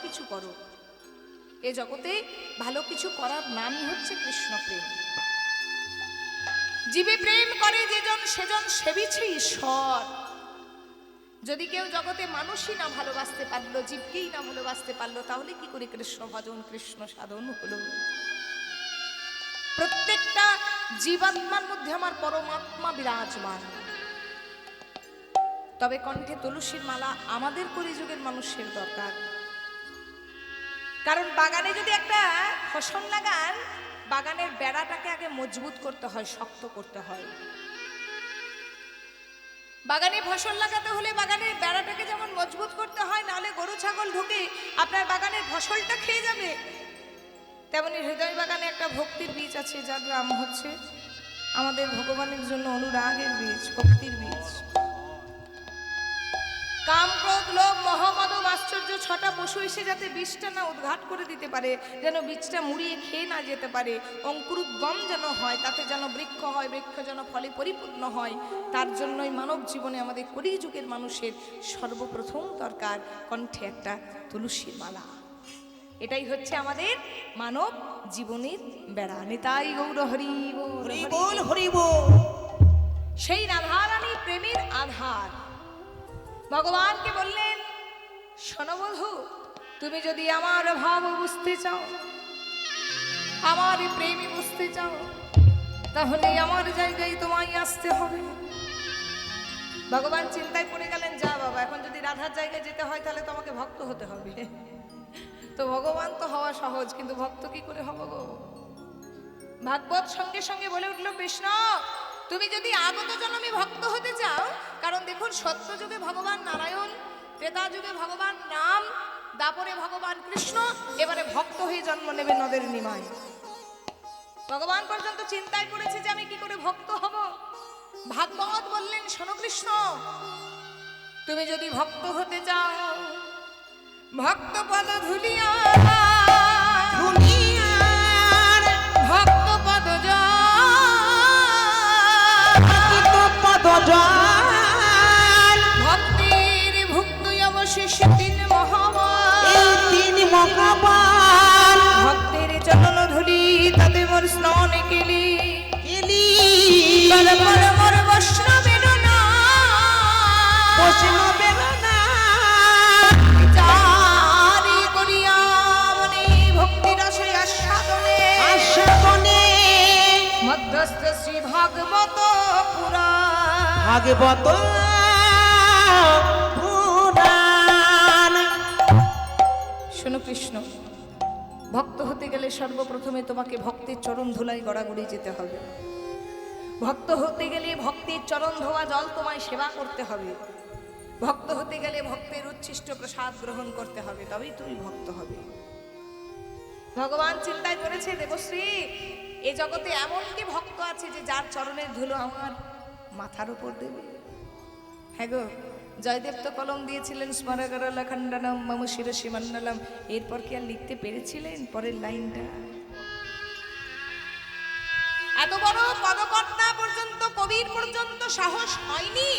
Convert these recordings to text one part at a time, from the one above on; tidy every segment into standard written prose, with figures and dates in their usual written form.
কিছু করো। এ জগতে ভালো কিছু করার নামই হচ্ছে কৃষ্ণ প্রেম। জীবে প্রেম করে যেজন সেজন সেবিছে ঈশ্বর। যদি কেউ জগতে মানুষই না ভালোবাসতে পারলো, জীবকেই না ভালোবাসতে পারলো, তাহলে কি করে কৃষ্ণ ভজন কৃষ্ণ সাধন হলো? প্রত্যেকটা জীবাত্মার মধ্যে আমার পরমাত্মা বিরাজমান। তবে কণ্ঠে তুলসীর মালা আমাদের কলিযুগের মানুষের দরকার। কারণ বাগানে যদি একটা ফসল লাগান, বাগানের বেড়াটাকে আগে মজবুত করতে হয়, শক্ত করতে হয়। বাগানে ফসল লাগাতে হলে বাগানের বেড়াটাকে যেমন মজবুত করতে হয়, নাহলে গরু ছাগল ঢুকে আপনার বাগানের ফসলটা খেয়ে যাবে। তেমনি হৃদয় বাগানে একটা ভক্তির বীজ আছে, যার নাম হচ্ছে আমাদের ভগবানের জন্য অনুরাগের বীজ, ভক্তির বীজ। কাম, ক্রোধ, লোভ, মোহ, মদ, আশ্চর্য ছটা পশু এসে যাতে বীজটা না উদ্ঘাট করে দিতে পারে, যেন বীজটা মুড়িয়ে খেয়ে না যেতে পারে, অঙ্কুরোদ্গম যেন হয়, তাতে যেন বৃক্ষ হয়, বৃক্ষ যেন ফলে পরিপূর্ণ হয়, তার জন্যই মানব জীবনে আমাদের কলিযুগের মানুষের সর্বপ্রথম দরকার কণ্ঠে একটা তুলসীর মালা। এটাই হচ্ছে আমাদের মানব জীবনের বেড়া। নিতাই গৌর হরি বল, হরি বল। সেই রাধারানী প্রেমের আধার। ভগবানকে বললেন, শোনো বধূ, তুমি যদি আমার ভাব বুঝতে চাও, আমার প্রেমে বুঝতে চাও, তাহলে আমার জায়গায় তোমায় আসতে হবে। ভগবান চিন্তায় পড়ে গেলেন, যা বাবা, এখন যদি রাধার জায়গায় যেতে হয় তাহলে তোমাকে ভক্ত হতে হবে। তো ভগবান তো হওয়া সহজ, কিন্তু ভক্ত কি করে হব গো? ভাগবত সঙ্গে সঙ্গে বলে উঠল, কৃষ্ণ তুমি যদি আগত জন্মে ভক্ত হতে চাও, কারণ দেখুন সত্য যুগে ভগবান নারায়ণ, ত্রেতা যুগে ভগবান রাম, দাপরে ভগবান কৃষ্ণ, এবারে ভক্ত হয়ে জন্ম নেবে নদের নিমায়। ভগবান পর্যন্ত চিন্তায় পড়েছে যে আমি কি করে ভক্ত হব। ভাগবত বললেন, শোনো কৃষ্ণ, তুমি যদি ভক্ত হতে চাও, ভক্ত পদ ধুলিয়া ভক্ত পদ ভক্তির ভুক্ত অবশেষ তিন মহাবান, ভক্তের চরণ ধুলি তাতে মোর স্নান কেলি, মোর বৈষ্ণবের মধ্যস্থ শ্রী ভাগবত পুরাণ। শোনো কৃষ্ণ, ভক্ত হতে গেলে সর্বপ্রথমে তোমাকে ভক্তির চরণ ধুলায় গড়াগড়ি যেতে হবে। ভক্ত হতে গেলে ভক্তির চরণ ধোয়া জল তোমায় সেবা করতে হবে। ভক্ত হতে গেলে ভক্তের উচ্ছিষ্ট প্রসাদ গ্রহণ করতে হবে, তবেই তুমি ভক্ত হবে। ভগবান চিন্তায় করেছে, দেবশ্রী এ জগতে এমন কি ভক্ত আছে যে যার চরণের ধুলো আমার মাথার উপর দেবে? হ্যাঁ গো, জয়দেব তো কলম দিয়েছিলেন, স্মরগরল খণ্ডনম মম শিরসি মণ্ডলম। এরপর কি আর লিখতে পেরেছিলেন পরের লাইনটা? এত বড় পদকর্তা পর্যন্ত, কবির পর্যন্ত সাহস হয়নি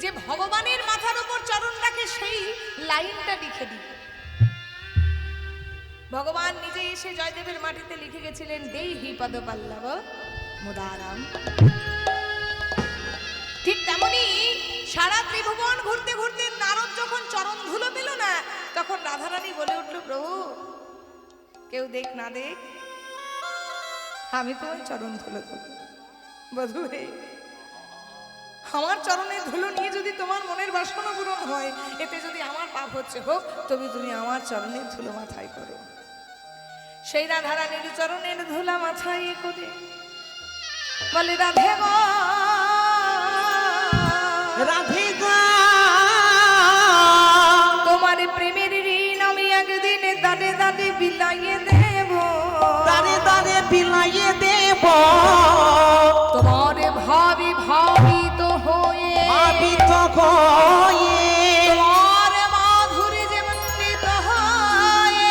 যে ভগবানের মাথার উপর চরণ রাখে সেই লাইনটা লিখে দিই। ভগবান নিজে এসে জয়দেবের মাটিতে লিখে গেছিলেন, দেহি পদ পল্লব মুদারাম। ঠিক তেমনি সারা ত্রিভুবন ঘুরতে ঘুরতে নারদ যখন চরণ ধুলো পেল না, তখন রাধারানী বলে উঠল, প্রভু কেউ দেখ না দেখ, আমি তোমার চরণ ধুলো দেব। বধূ হে, আমার চরণের ধুলো নিয়ে যদি তোমার মনের বাসনা পূরণ হয়, এতে যদি আমার পাপ হচ্ছে হোক, তবে তুমি আমার চরণের ধুলো মাথায় করো। সেই রাধারানীর চরণের ধুলা মাথায় করে বলে, রাধে গো রাধে গো, তোমার প্রেমের ঋণ আমি একদিন দাঁড়ে দাঁড়ে বিলাইয়ে দেব, দাঁড়ে দাঁড়ে বিলাইয়ে দেব। তোমার ভাবি ভাবিত হয়ে, ভাবিত হয়ে, তোমার মাধুরী যে মন্ডিত হয়ে,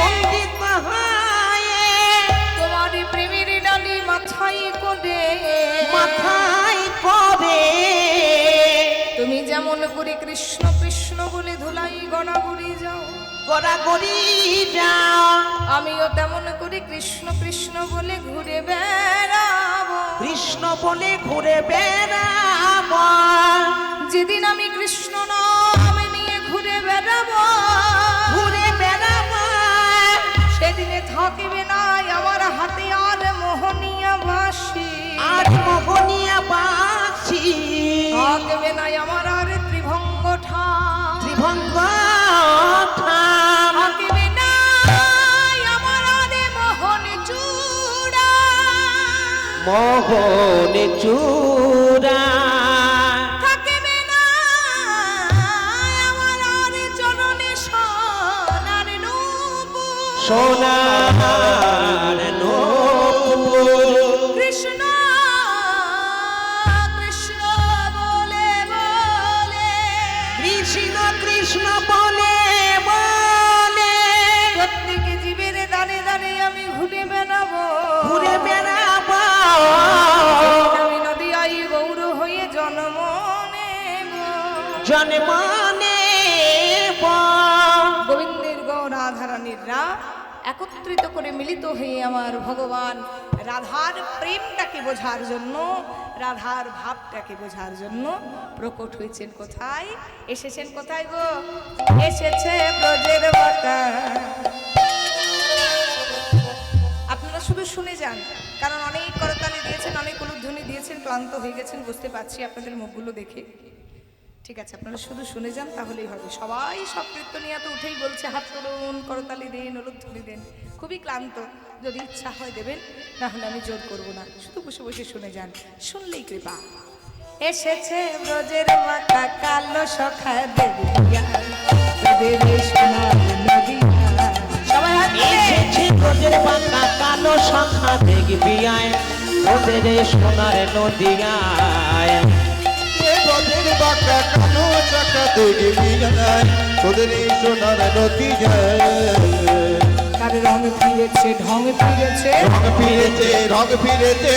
মন্ডিত হয়ে, তোমার প্রেমের ডালি মাথায় করে, মাথায় করে, তুমি যেমন করে কৃষ্ণ কৃষ্ণ বলে ধুলাই গড়াগড়ি যাও, গড়াগড়ি যাও, আমিও তেমন করে কৃষ্ণ কৃষ্ণ বলে ঘুরে বেড়াবো। কৃষ্ণ বলে ঘুরে বেড়াবো। যেদিন আমি কৃষ্ণ নাম নিয়ে ঘুরে বেড়াবো, ঘুরে বেড়াবো, সেদিনে থাকিবে না আমার হাতে আর মোহনিয়া বাঁশি। আর মোহনিয়া বাঁশি থাকবে না আমার আর ত্রিভঙ্গ ঠাম। ত্রিভঙ্গ ঠাম। থাকিবে না আমার আর মোহন চূড়া। মোহন চূড়া থাকিবে না আমার আর চরণে সোনার নূপুর। সোনার নূপুর। কৃষ্ণ কৃষ্ণ বলে বলে, কৃষ্ণ কৃষ্ণ বলে বলে প্রত্যেক জীবের দানে দানে আমি ঘুরে বেড়াবো। ঘুরে বেড়াবো। আমি নদী আই গৌর হয়ে জন্ম নেব। জন্ম নেব। গোবিন্দের গৌ রাধারানীর রা একত্রিত করে মিলিত হয়ে আমার ভগবান রাধার প্রেমটাকে বোঝার জন্য, রাধার ভাবটাকে বোঝার জন্য প্রকট হয়েছেন কোথায়? এসেছেন কোথায় গো? এসেছে ব্রজের বাটা। আপনারা শুধু শুনে যান, কারণ অনেক করতালি দিয়েছেন, অনেক উলুধ্বনি দিয়েছেন, ক্লান্ত হয়ে গেছেন বুঝতে পারছি আপনাদের মুখগুলো দেখে। ঠিক আছে, আপনারা শুধু শুনে যান, তাহলেই হবে। সবাই সব কীর্তনিয়া তো উঠেই বলছে হাত তুলুন, করতালি দেন, উলুধ্বনি দেন। খুবই ক্লান্ত, যদি ইচ্ছা হয় দেবেন, না হলে আমি জোর করব না। শুধু বসে বসে শুনে যান, শুনলেই কৃপা। এসেছে ব্রজের মাথা কালো সখা দেবিয়া, তোদের সোনার নদিয়া। সবাই হাত তুলে। এসেছে ব্রজের বাঁকা কালো শাখা দেখবি আয়, ওদের সোনার নদিয়ায়। ব্রজের বাঁকা কালো শাখা দেখবি আয়, ওদের সোনার নদিয়ায়। কার রং ফিরেছে, ঢং ফিরেছে, রং ফিরেছে, রং ফিরেছে,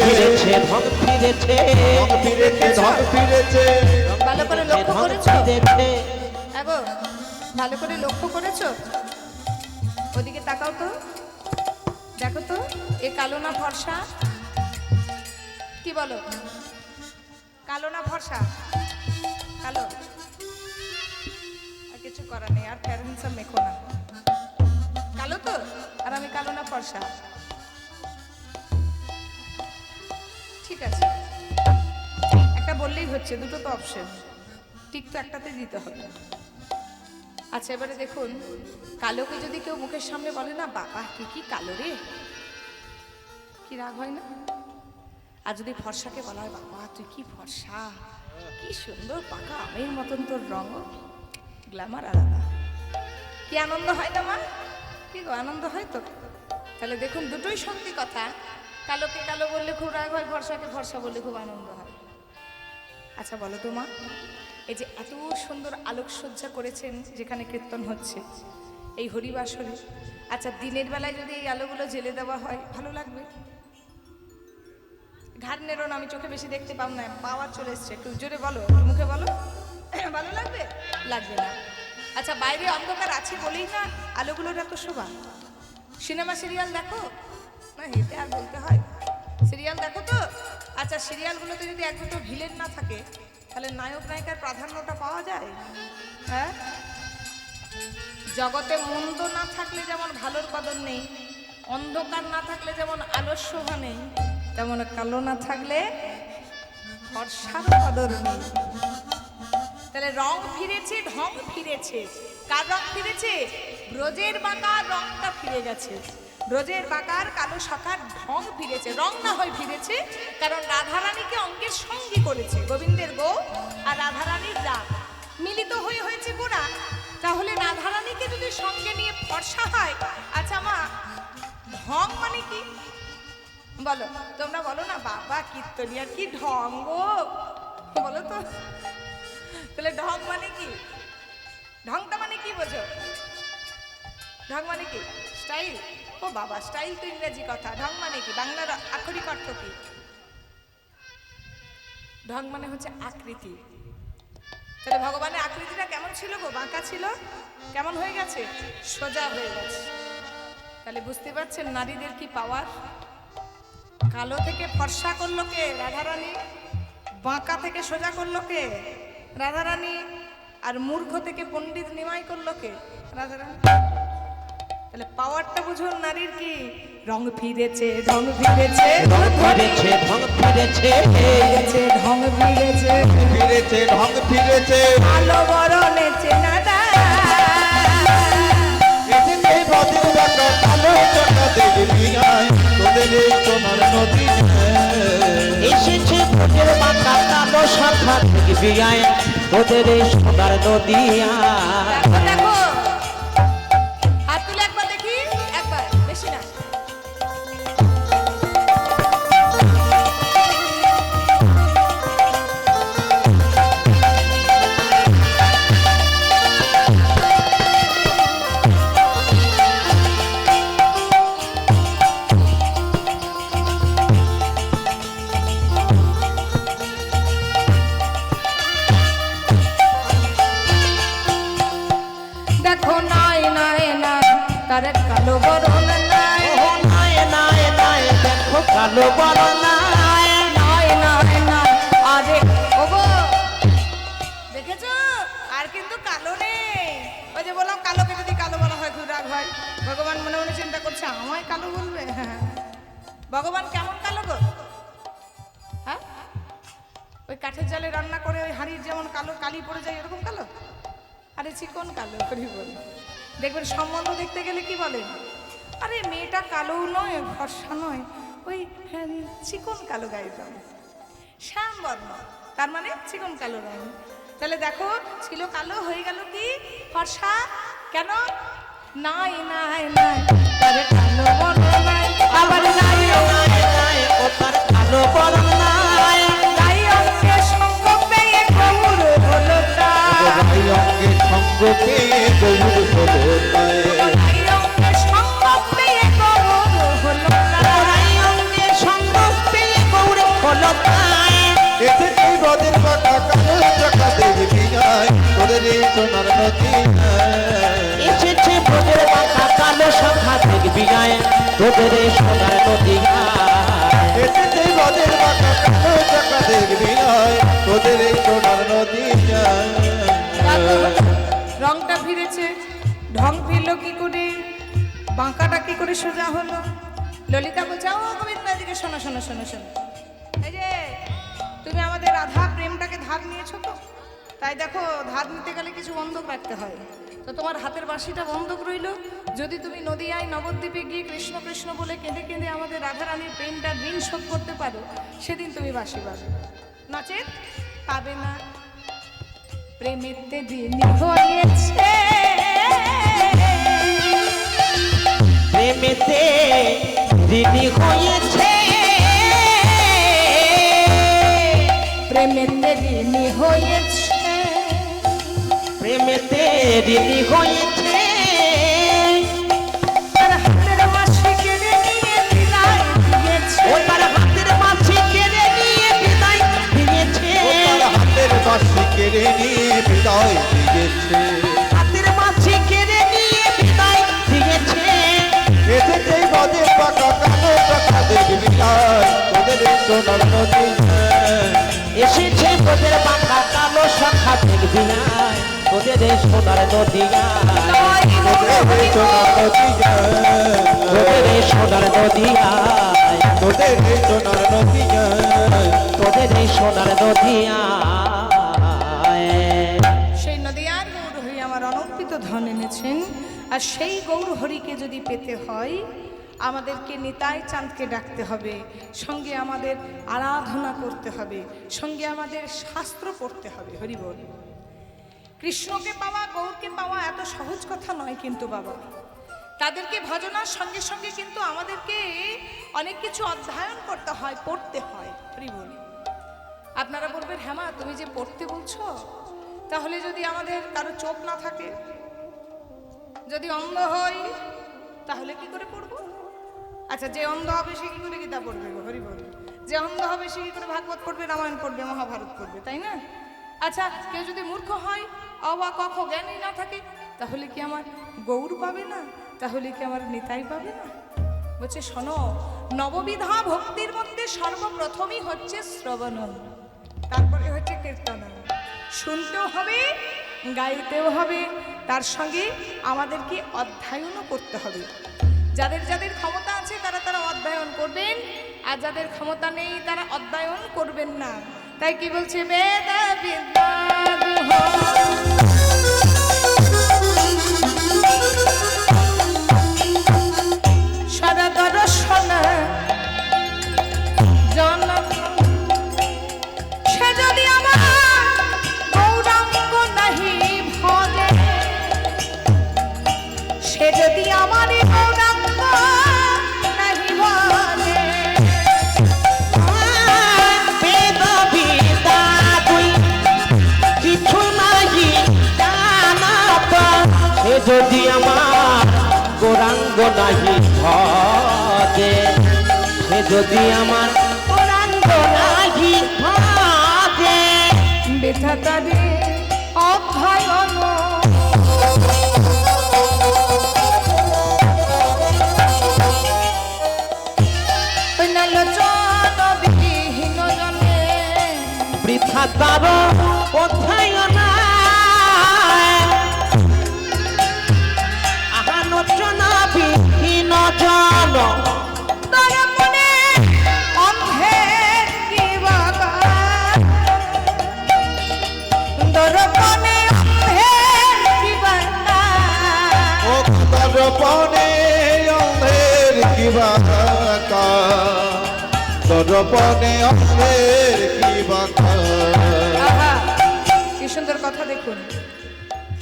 ফিরেছে ঢং ফিরেছে, রং ফিরেছে, রং ফিরেছে। ভালো করে লক্ষ্য ঢং করেছো? ফিরেছে। আগো ভালো করে লক্ষ্য করেছো? ওদিকে তাকাও তো, দেখো তো এ কালো না ফর্সা? কি বলো, কালো না ফর্সা? কালো। আর কিছু করার নেই, আর প্যারেন্টস মেখো না। কালো তো, আর আমি কালো না ফর্সা? ঠিক আছে, একটা বললেই হচ্ছে, দুটো তো অপশন, ঠিক তো একটাতে দিতে হবে। আচ্ছা এবারে দেখুন, কালোকে যদি কেউ মুখের সামনে বলে না, বাবা তুই কি কালো রে, কি রাগ হয় না? আর যদি ফর্সাকে বলা হয়, বাবা তুই কি ফর্সা, কি সুন্দর পাকা আমের মতন তোর রঙ, গ্ল্যামার আলাদা, কি আনন্দ হয় না মা? কি গো আনন্দ হয় তো? তাহলে দেখুন দুটোই সত্যি কথা। কালোকে কালো বললে খুব রাগ হয়, ফর্সাকে ফর্সা বললে খুব আনন্দ হয়। আচ্ছা বলো তো মা, এই যে এত সুন্দর আলোকসজ্জা করেছেন যেখানে কীর্তন হচ্ছে এই হরিবাসরে, আচ্ছা দিনের বেলায় যদি এই আলোগুলো জেলে দেওয়া হয় ভালো লাগবে? ঘাড় নেড়ো না, আমি চোখে বেশি দেখতে পাব না, পাওয়ার চলে এসছে, একটু জোরে বলো, একটু মুখে বলো। ভালো লাগবে? লাগবে না। আচ্ছা বাইরে অন্ধকার আছে বলেই না আলোগুলোর এত শোভা। সিনেমা সিরিয়াল দেখো না, হেঁটে আর বলতে হয়, সিরিয়াল দেখো তো? আচ্ছা সিরিয়ালগুলোতে যদি এক দুটো ভিলেন না থাকে তাহলে নায়ক নায়িকার প্রাধান্যটা পাওয়া যায়? হ্যাঁ, জগতে মন্দ না থাকলে যেমন ভালোর কদর নেই, অন্ধকার না থাকলে যেমন আলোর শোভা নেই, তেমন কালো না থাকলে ফর্সার কদর নেই। তাহলে রং ফিরেছে, ঢং ফিরেছে। কার রং ফিরেছে? ব্রজের বাঁকার রংটা ফিরে গেছে, ব্রজের বাঁকার কালো শাখার ঢং ফিরেছে। রং না হয় ফিরেছে, কারণ রাধারানীকে অঙ্গের সঙ্গী করেছে। গোবিন্দের গো আর রাধারানীর রাগ মিলিত হয়ে হয়েছে গোরা। তাহলে রাধারানীকে যদি সঙ্গে নিয়ে ফর্সা হয়, আচ্ছা মা ঢং মানে কি বলো? তোমরা বলো না, বাবা কীর্তনিয়ার কি ঢং গো, বলো তো। তাহলে ঢং মানে কি? ঢংটা মানে কি বোঝো? ঢং মানে কি? স্টাইল। ও বাবা, স্টাইল তো ইংরেজি কথা, ঢং মানে কি? বাংলার আক্ষরিক অর্থ কি? ঢং মানে হচ্ছে আকৃতি। তাহলে ভগবানের আকৃতিটা কেমন ছিল গো? বাঁকা ছিল, কেমন হয়ে গেছে? সোজা হয়ে গেছে। তাহলে বুঝতে পারছেন নারীদের কি পাওয়ার। কালো থেকে ফর্সা করলো কে? রাধারানী। বাঁকা থেকে সোজা করলো কে? রাধারানী। আর মূর্খ থেকে পণ্ডিত নিমাই করলো কে? রাধারানী। তাহলে পাওয়ারটা বুঝুন নারীর কি। রং ফিরেছে, ঢং ফিরেছে, ঢং ফিরেছে, ঢং ফিরেছে, ফিরেছে, ঢং ফিরেছে, ফিরেছে ঢং ফিরেছে, আলো বরণে চেনাদা। এসেছে ব্রজের বাঁকা কালো চাকা দেখবি আয়, তোদের এই সোনার নদী যায়। এসেছে ব্রজের বাঁকা কালো শাখা দেখবি আয়, তোদের এই সোনার নদিয়া। দেখো দেখো, হাত তুলে একবার দেখি, একবার, বেশি না। দেখো নাই নাই নাই, তার কালো বরণ নাই। ও নাই নাই নাই, দেখো কালো বরণায়। নাই নাই নাই, আরে ওগো দেখেছো? আর কিন্তু কালো নেই। ওই যে বললাম কালোকে যদি কালো বলা হয় খুব রাগ হয়। ভগবান মনে মনে চিন্তা করছে আমায় কালো বলবে। ভগবান কেমন কালো গো? হ্যাঁ, ওই কাঠের জালে রান্না করে ওই হাঁড়ির যেমন কালো কালি পড়ে যায় এরকম কালো? আরে চিকন কালো করি বলে। দেখবেন সম্বন্ধ দেখতে গেলে কি বলে, আরে মেয়েটা কালো নয়, ফর্সা নয়, ওই চিকন কালো গায়ের রং, শ্যাম বর্ণ, তার মানে চিকন কালো রং। তাহলে দেখো ছিল কালো, হয়ে গেল কি ফর্সা। কেন? নাই নাই নাই, তার কালো বর্ণ নাই। আবার নাই নাই নাই, ও তার কালো বরণায়। গাই অঙ্গে সঙ্গ পেয়ে গৌর হলো তার। ভাই অঙ্গে সঙ্গ পেয়ে গৌর হলো তাই। গাই অঙ্গে সঙ্গ পেয়ে গৌর হলো তার। ওরাই অঙ্গে সঙ্গ পেয়ে গৌরে হলো তাই। এসেছে ব্রজের বাঁকা কালো চাকা দেখবি আয়, তোদের এই সোনার নদী যায়। এসেছে ব্রজের বাঁকা কালো শাখা দেখবি আয়, তোদের এই সোনার নদিয়া। এসেছে ব্রজের বাঁকা কালো চাকা দেখবি আয়, তোদের এই সোনার নদী যায়। রংটা ফিরেছে, ঢং ফিরলো কি করে, বাঁকাটা কি করে সোজা হলো? ললিতা বলছে ও গোবিন্দ এদিকে শোনো শোনো শোনো শোনো, এই যে তুমি আমাদের রাধা প্রেমটাকে ধার নিয়েছো তো, তাই দেখো ধার নিতে গেলে কিছু বন্ধক রাখতে হয়। তো তোমার হাতের বাঁশিটা বন্ধক রইল। যদি তুমি নদিয়ায় নবদ্বীপে গিয়ে কৃষ্ণ কৃষ্ণ বলে কেঁদে কেঁদে আমাদের রাধারানীর প্রেমটা ঋণ শোধ করতে পারো, সেদিন তুমি বাঁশি বাজবে, নচেত পাবে না। প্রেমেতে দিন হয়েছে, প্রেমেতে দিদি হয়েছে, প্রেমেতে দিন হয়েছে, প্রেমেতে দিদি হয়েছে। তার হাতের মাসি কেড়ে নিয়ে বিদায় দিয়েছে। ও তার হাতের মাছি কেড়ে নিয়ে বিদায় দিয়েছে। ও তার হাতের বাঁশি কেড়ে নিয়ে বিদায় দিয়েছে। হাতের মাছি কেড়ে নিয়ে বিদায় দিয়েছে। এসেছে ব্রজের বাঁকা কালো চাকা দেখবি আয়, তোদের এই সোনার নদী যায়। এসেছে তোদের বাঁকা কালো শাখা দেখবি আয়, তোদের এই সোনার নদিয়া। নয় তোদের এই সোনার নদী যায়। তোদের এই সোনার নদিয়া, তোদের এই সোনার নদী যায়। তোদের এই সোনার নদিয়া। সেই নদিয়ার গৌরহরি আমার অনর্পিত ধন এনেছেন। আর সেই গৌরহরিকে যদি পেতে হয় আমাদেরকে নিতাই চাঁদকে ডাকতে হবে, সঙ্গে আমাদের আরাধনা করতে হবে, সঙ্গে আমাদের শাস্ত্র পড়তে হবে। হরি বল। কৃষ্ণকে পাওয়া, গৌরকে পাওয়া এত সহজ কথা নয় কিন্তু বাবা। তাদেরকে ভজনার সঙ্গে সঙ্গে কিন্তু আমাদেরকে অনেক কিছু অধ্যয়ন করতে হয়, পড়তে হয়। হরি বল। আপনারা বলবেন হ্যাঁ মা তুমি যে পড়তে বলছো, তাহলে যদি আমাদের কারো চোখ না থাকে, যদি অন্ধ হই, তাহলে কি করে পড়বো? আচ্ছা, যে অন্ধ হবে সে কি করে গীতা পড়বে গো? হরি বল। যে অন্ধ হবে সে কি করে ভাগবত পড়বে, রামায়ণ পড়বে, মহাভারত পড়বে, তাই না? আচ্ছা কেউ যদি মূর্খ হয়, অবা কখ জ্ঞানই না থাকে, তাহলে কি আমার গৌর পাবে না? তাহলে কি আমার নিতাই পাবে না? বলছে শোনো, নববিধা ভক্তির মধ্যে সর্বপ্রথমই হচ্ছে শ্রবণন, তারপরে হচ্ছে কীর্তনন। শুনতেও হবে, গাইতেও হবে, তার সঙ্গে আমাদেরকে অধ্যয়নও করতে হবে। যাদের যাদের ক্ষমতা আছে তারা তারা অধ্যয়ন করবেন, আর যাদের ক্ষমতা নেই তারা অধ্যয়ন করবেন না। তাই কি বলছে, বেদ বিদ্যা সারা দর্শন জন, সে যদি আমার গৌরাঙ্গ নাহি ভজে, সে যদি আমার গৌরাঙ্গ নাহি ভজে। বেদ বিদ্যা তুই কিছু নাহি জানাত, সে যদি আমার গৌরাঙ্গ নাহি ভজে, সে যদি আমার গৌরাঙ্গ নাহি ভজে। বিধাতারে অধ্যয়ন লোচন বিহীন জনে, বৃথা তার অধ্যয়ন আলোচনা বিহীন জন, তার মনে অন্ধের কি বাগান, দর্পণে অন্ধের কি বাগান। ও দর্পণে অন্ধের কিবা কা, দর্পণে অন্ধের কিবা কা। আহা, কি সুন্দর কথা দেখুন।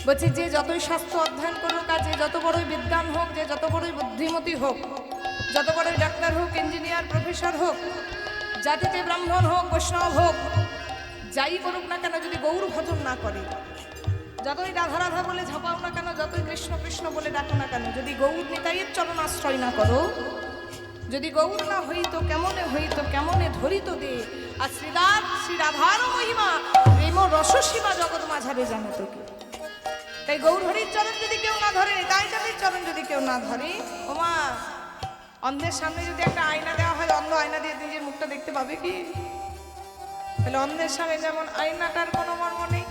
বলছি যে যতই শাস্ত্র অধ্যয়ন করুক, আর যে যত বড়ই বিদ্বান হোক, যে যত বড়ই বুদ্ধিমতী হোক, যত বড়ই ডাক্তার হোক, ইঞ্জিনিয়ার, প্রফেসর হোক, জাতিতে ব্রাহ্মণ হোক, বৈষ্ণব হোক, যাই করুক না কেন, যদি গৌর ভজন না করে, যতই রাধা রাধা বলে ঝাপাও না কেন, যতই কৃষ্ণ কৃষ্ণ বলে ডাকো না কেন, যদি গৌর নিতাইয়ের চরণ আশ্রয় না করো, যদি গৌর না হইতো কেমনে হইতো, কেমনে ধরিত দে। আর শ্রীদাস শ্রী রাধার মহিমা প্রেম রস শিবা জগৎ মাঝারে জানে তো কি। তাই গৌর হরির চরণ যদি কেউ না ধরে, তাই যাদের চরণ যদি কেউ না ধরে, ওমা অন্ধের সামনে যদি একটা আয়না দেওয়া হয়, অন্ধ আয়না দিয়ে নিজের মুখটা দেখতে পাবে কি? তাহলে অন্ধের সামনে যেমন আয়নাটার কোনো মর্ম নেই,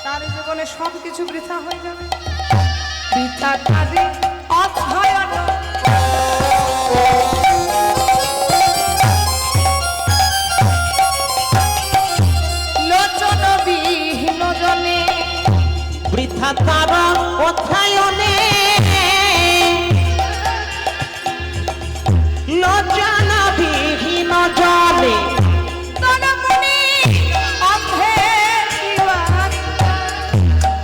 তার জীবনে সব কিছু বৃথা হয়ে যাবে। বৃথা কাজে অধ্যয়ন লোচন বিহীন জনে, বৃথা তার অধ্যয়নে লোচনা বিহীন জনে, তার মনে অন্ধের কি বাগান,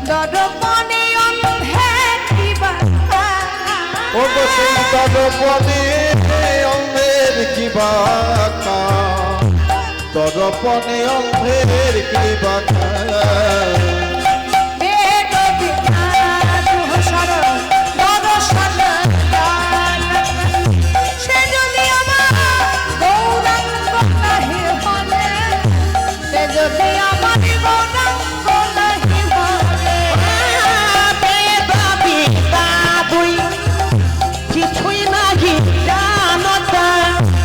দর্পণে অন্ধের কি বাগান। ও গো সেই দর্পণে অন্ধের কিবা কা, দর্পণে অন্ধের কিবা কা। বেদ বিদ্যা দুহ শরণ দর্শন জ্ঞান, সে যদি আমার গৌরাঙ্গ নাহি ভজে, সে যদি আমার গৌরাঙ্গ নাহি ভজে। বেদ বিদ্যা তুই কিছুই নাহি জানত,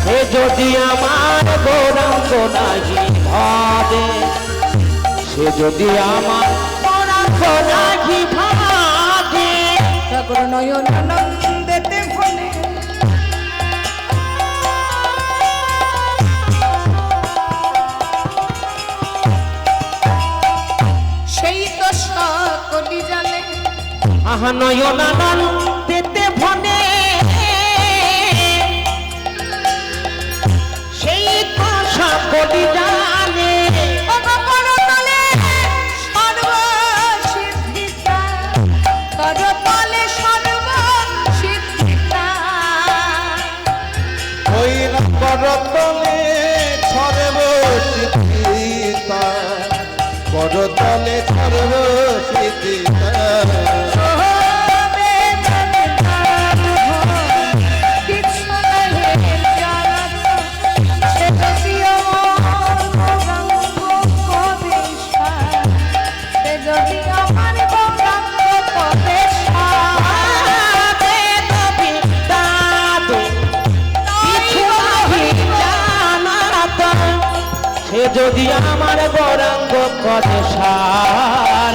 সে যদি আমার গৌরাঙ্গ নাহি ভজে, সে যদি আমার গৌরাঙ্গ নাহি ভজে। ঠাকুর নয়ন আনন্দেতে ভনে, সেই তো সকলি জানে। আহা নয়নানন্দেতে ভনে, সেই তো সকলি জানে। করতলে সর্বসিদ্ধিতা, করতলে সর্বসিদ্ধিতা। ওই না করতলে সর্বসিদ্ধিতা, করতলে সর্বসিদ্ধিতা। কিছু নাহি জানাত, সে যদি আমার যদি আমার গৌরাঙ্গ করে সার,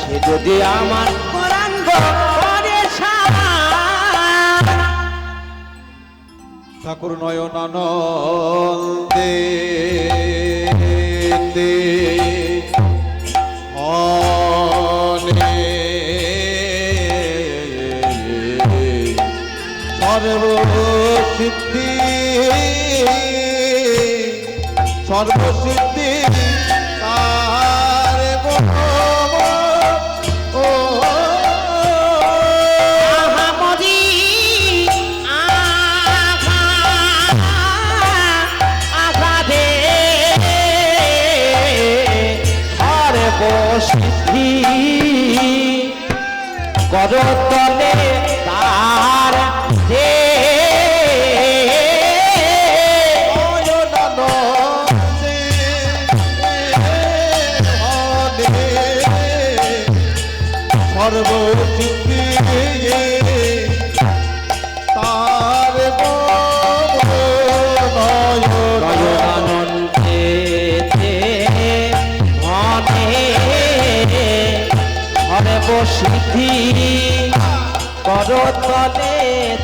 সে যদি আমার গৌরাঙ্গ করে সার। ঠাকুর নয়নানন্দে সর্বসিদ্ধি সর্বসিদ্ধি তার গো ও আহামরি আঘাতে সর্বসিদ্ধি করতলে তার দে সর্বসিদ্ধি তার গো নয়নানন্দে মনে সর্বসিদ্ধি করতলে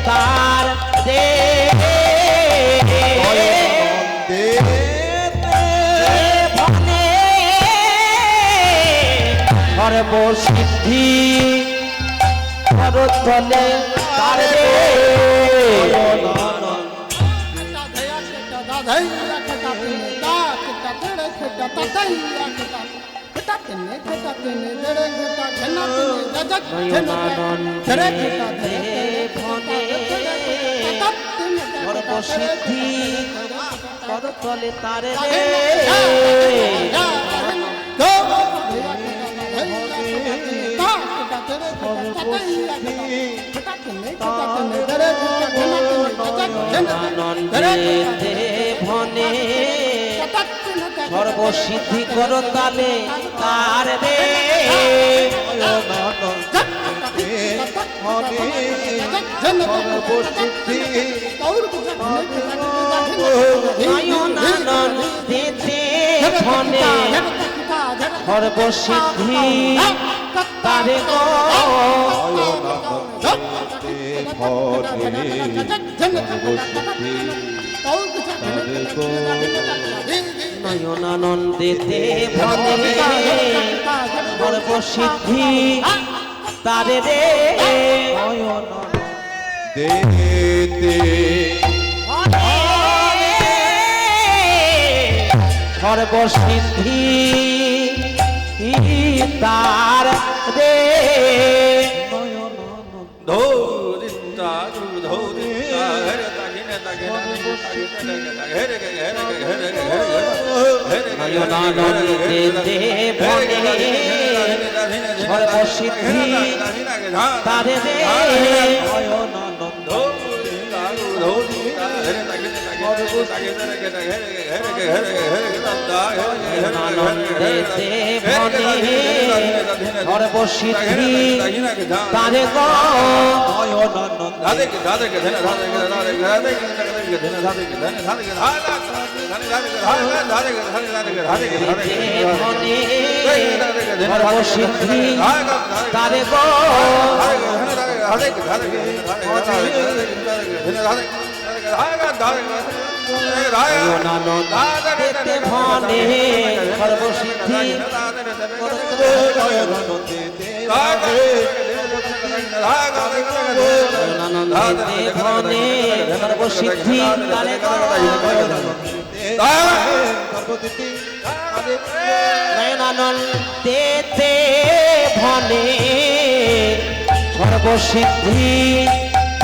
তার দে মনে সর্বসিদ্ধি করতলে তার দে সর্বসিদ্ধি করতলে তার দে আনন্দেতে ভনে সর্বসিদ্ধি করতালে তার দে নয়নানন্দেতে ভনে সর্বসিদ্ধি তারে গো নয়নানন্দেতে ভনে সর্বসিদ্ধি তারে রে সর্বসিদ্ধি তার রে নয়নানন্দেতে ভনে সর্বসিদ্ধি তারে রে নয়নানন্দেতে ভনে সর্বসিদ্ধি তারে গো সর্বসিদ্ধি তারে গো নয়নানন্দেতে ভনে সর্বসিদ্ধি নয়নানন্দেতে ভনে সর্বসিদ্ধি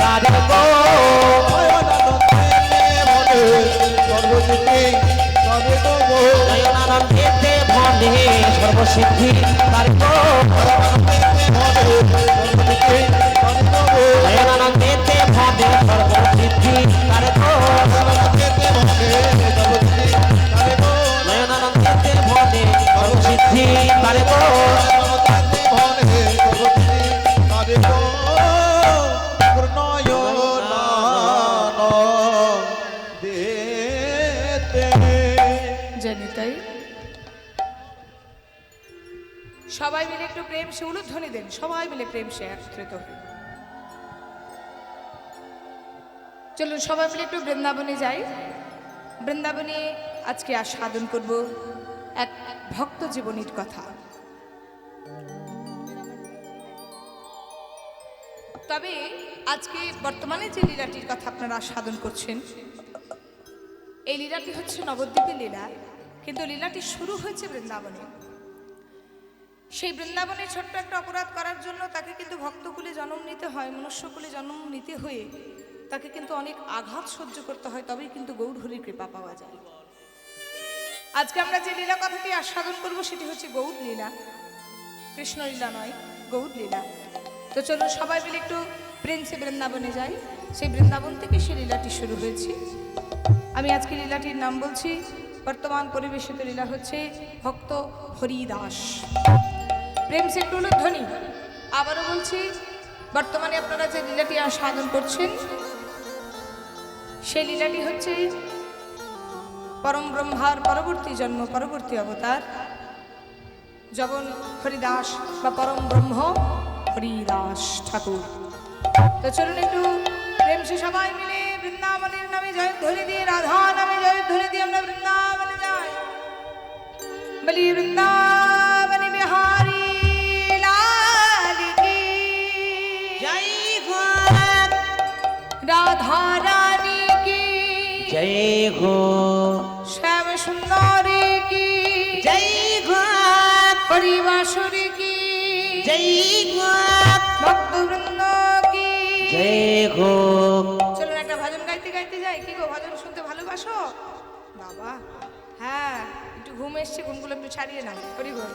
তারে গো নয়নানন্দেতে ভনে সর্বসিদ্ধি তারে গো নয়নানন্দেতে ভনে সর্বসিদ্ধি তারে গো নয়নানন্দেতে ভনে সর্বসিদ্ধি তারে গো নয়নানন্দেতে ভনে সর্বসিদ্ধি তারে গো জানি তাই সে উলুধ্বনি দেন, সবাই মিলে প্রেম সে একত্রিত হই। চলুন সবাই মিলে একটু বৃন্দাবনে যাই। বৃন্দাবনে আজকে আস্বাদন করব এক ভক্ত জীবনীর কথা। তবে আজকে বর্তমানে যে লীলাটির কথা আপনারা আস্বাদন করছেন, এই লীলাটি হচ্ছে নবদ্বীপের লীলা, কিন্তু লীলাটি শুরু হয়েছে বৃন্দাবনে। সেই বৃন্দাবনে ছোট্ট একটা অপরাধ করার জন্য তাকে কিন্তু ভক্তকুলে জন্ম নিতে হয়, মনুষ্যকুলে জন্ম নিতে হয়ে তাকে কিন্তু অনেক আঘাত সহ্য করতে হয়, তবেই কিন্তু গৌরহরির কৃপা পাওয়া যায়। আজকে আমরা যে লীলা কথাটি আস্বাদন করব সেটি হচ্ছে গৌর লীলা, কৃষ্ণ লীলা নয়, গৌর লীলা। তো চলুন সবাই মিলে একটু প্রিন্সে বৃন্দাবনে যাই। সেই বৃন্দাবন থেকে সেই লীলাটি শুরু হয়েছে। আমি আজকে লীলাটির নাম বলছি, বর্তমান পরিবেশিত লীলা হচ্ছে ভক্ত হরিদাস। প্রেম সে একটু ধ্বনি। আবারও বলছি, বর্তমানে আপনারা যে লীলাটি আস্বাদন করছেন সেই লীলাটি হচ্ছে পরম ব্রহ্মার পরবর্তী জন্ম, পরবর্তী অবতার জগন হরিদাস বা পরম ব্রহ্ম হরিদাস ঠাকুর। তো চলুন একটু প্রেম সে সবাই মিলে বৃন্দাবনের নামে জয়ধ্বনি দিয়ে, রাধা নামে জয়ধ্বনি দিয়ে আমরা বৃন্দাবনে যাই। বলি বৃন্দাবন বিহারী লাল কি জয় গো, রাধা রানী কি জয় গো, শ্যাম সুন্দরী কি জয় গো, হরিবাসুরী কি জয় গো, ভক্তবৃন্দ কি জয় গো। চলুন একটা ভজন গাইতে গাইতে যাই। কি গো, ভজন শুনতে ভালোবাসো বাবা? হ্যাঁ, একটু ঘুম এসছে, ঘুমগুলো একটু ছাড়িয়ে নাও। হরি বল।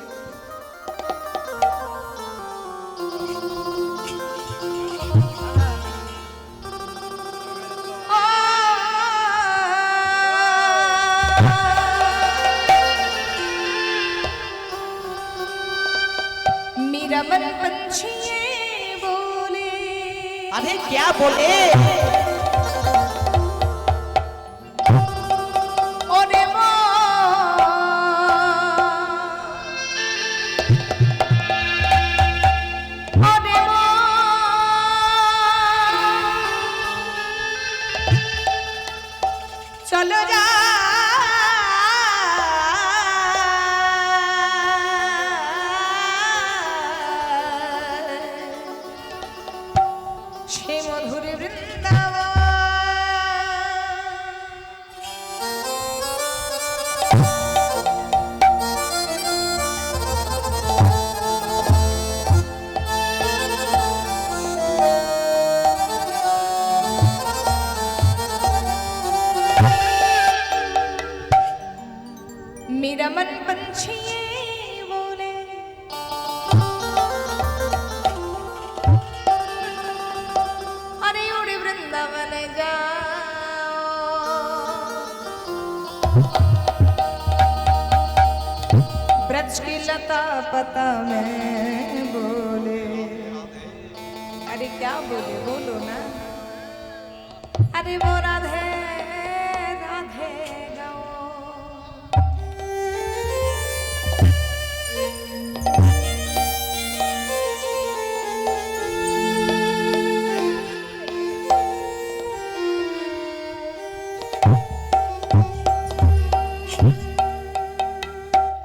मेरा मन पंछी बोले, अरे क्या बोले? ओरे माँ, ओरे माँ, चलो जा সে মধুর বৃন্দাবন। मेरा मन पंछी बोले, अरे उड़े वृंदावन जाओ, ब्रज की लता पता में बोले। अरे क्या बोले, बोलो ना। अरे वो राधे राधे गाओ।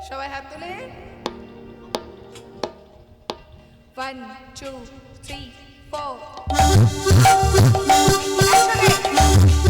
সবাই হাত তুলে 1 2 3 4 একসাথে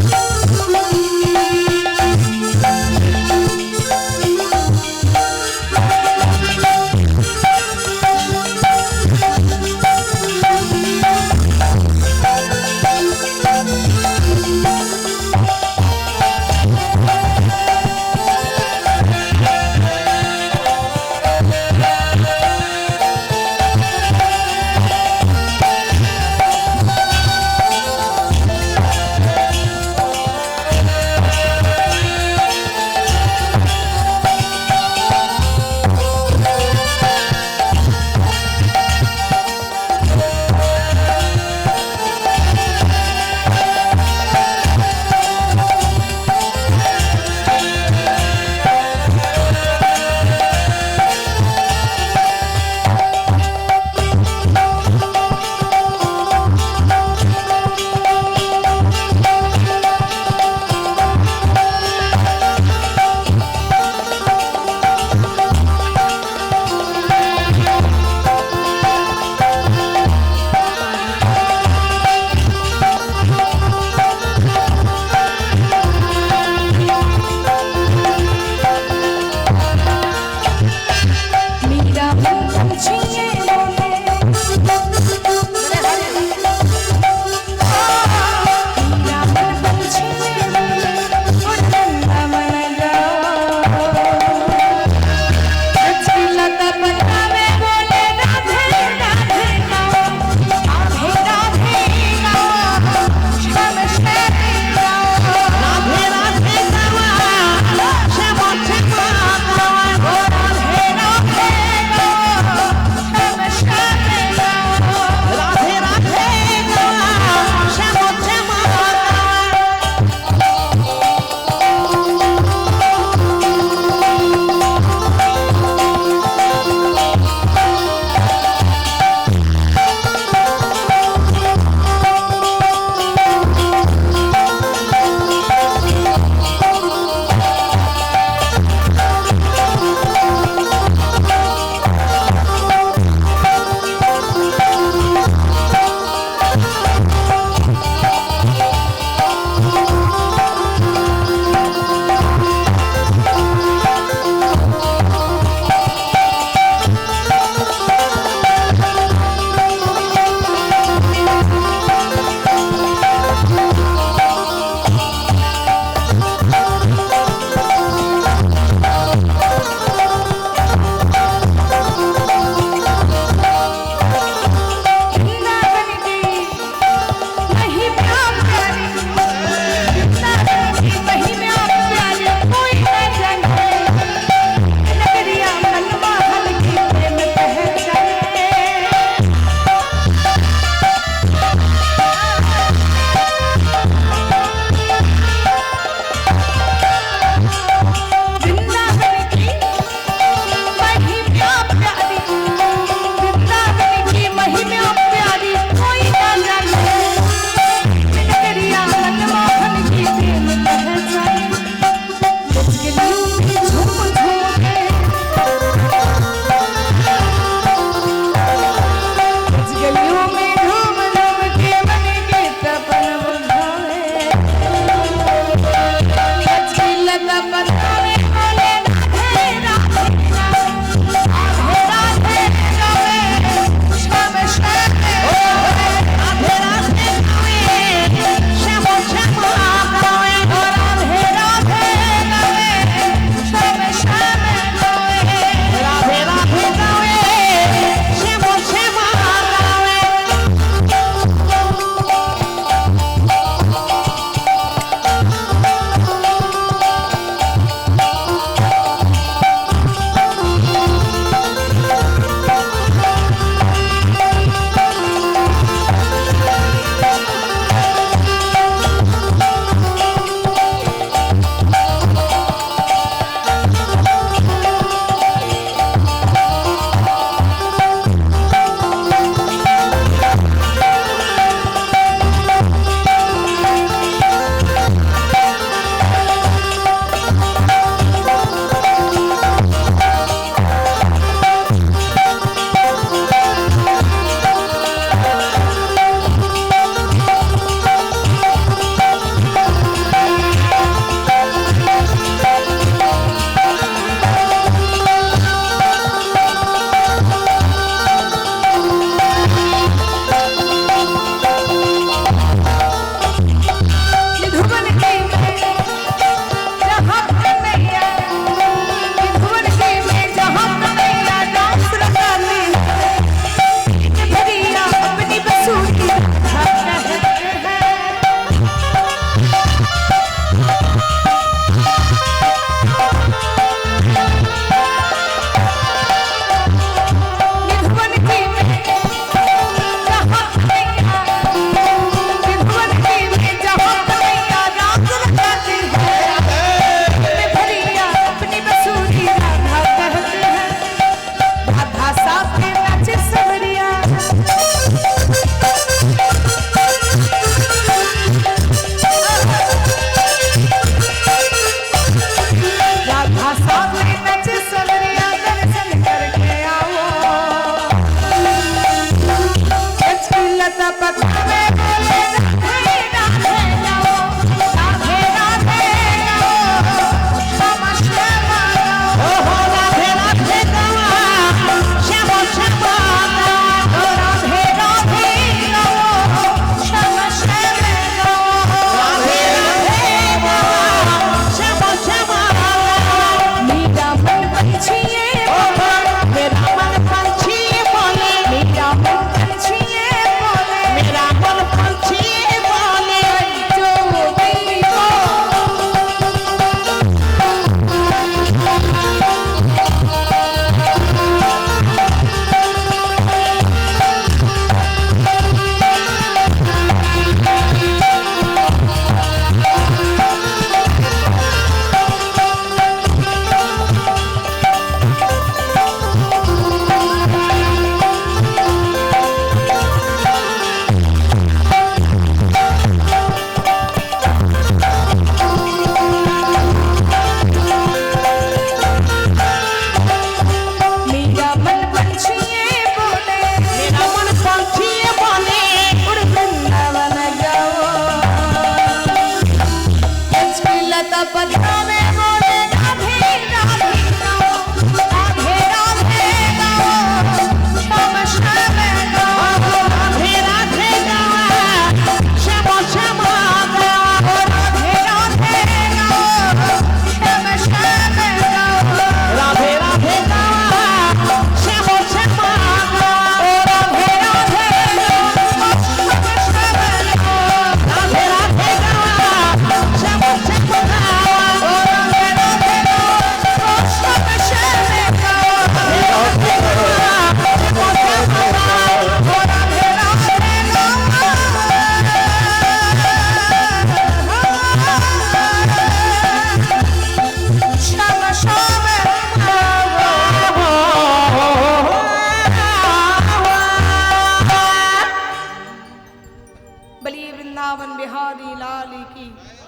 वृंदावन बिहारी लाल की,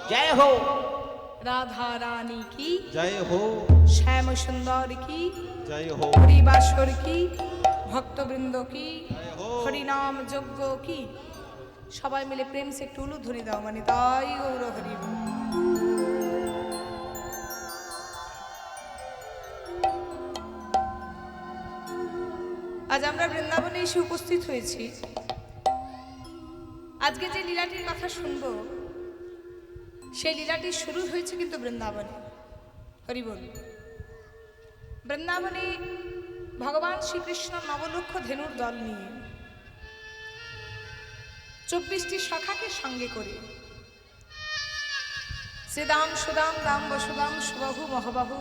जय हो, राधा रानी की, जय हो, श्याम सुंदर की, जय हो, हरिबासर की, भक्तवृंद की, जय हो। हरिनाम যজ্ঞ की। সবাই মিলে প্রেম সে একটু উলুধ্বনি দাও, মানে তাই গৌর হরি বল। আজ আমরা বৃন্দাবনে এসে উপস্থিত হয়েছি। আজকে যে লীলাটির কথা শুনবো, সেই লীলাটি শুরু হয়েছে কিন্তু বৃন্দাবনে। হরি বল। বৃন্দাবনে ভগবান শ্রীকৃষ্ণ নবলক্ষ ধেনুর দল নিয়ে 24টি শাখাকে সঙ্গে করে শ্রীদাম সুদাম দাম বসুদাম সুবাহু মহাবাহু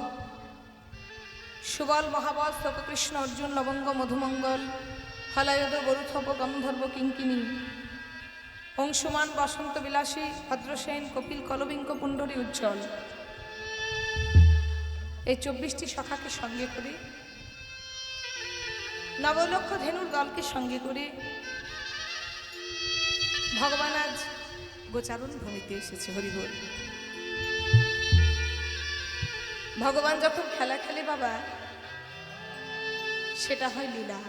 সুবল মহাবল কৃষ্ণ অর্জুন লবঙ্গ মধুমঙ্গল হলায়দ বরুথপ গন্ধর্ব কিঙ্কিনী অংশুমান বসন্ত বিলাসী ভদ্রসেন কপিল কলবিঙ্ক পুণ্ডরী উজ্জ্বল, এই 24টি শাখাকে সঙ্গে করে নবলক্ষ ধেনুর দলকে সঙ্গে করে ভগবান আজ গোচারণ ভূমিতে এসেছে। হরিবল। ভগবান যখন খেলা খেলে বাবা, সেটা হয় লীলা,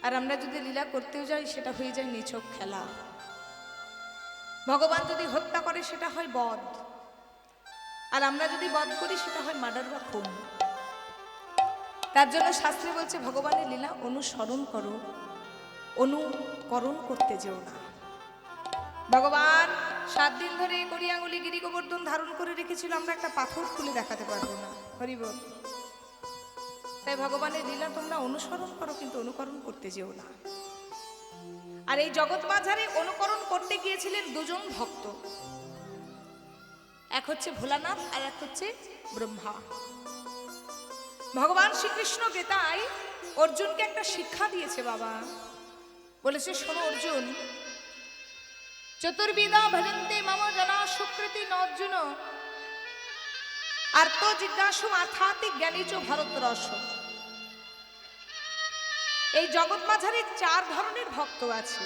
আর আমরা যদি লীলা করতেও যাই সেটা হয়ে যায় নিছক খেলা। ভগবান যদি হত্যা করে সেটা হয় বধ, আর আমরা যদি বধ করি সেটা হয় মার্ডার বা খুন। তার জন্য শাস্ত্রে বলছে ভগবানের লীলা অনুসরণ করো, অনুকরণ করতে যেও না। ভগবান 7 দিন ধরে কড়ি আঙুলি গিরি গোবর্ধন ধারণ করে রেখেছিল, আমরা একটা পাথর তুলে দেখাতে পারবো না। হরি বল। তাই ভগবানের লীলা তোমরা অনুসরণ করো, কিন্তু অনুকরণ করতে যেও না। আর এই জগৎ মাঝারে অনুকরণ করতে গিয়েছিলেন দুজন ভক্ত, এক হচ্ছে ভোলানাথ আর এক হচ্ছে ব্রহ্মা। ভগবান শ্রীকৃষ্ণ গীতায় অর্জুনকে একটা শিক্ষা দিয়েছে বাবা, বলেছে শোনো অর্জুন, চতুর্বিধা ভজন্তে মম জনা সুকৃতি ন অর্জুন আর্ত জিজ্ঞাসু আর্থাতি জ্ঞানীচ ভরতরস। এই জগৎ মাঝারে 4 ধরনের ভক্ত আছে,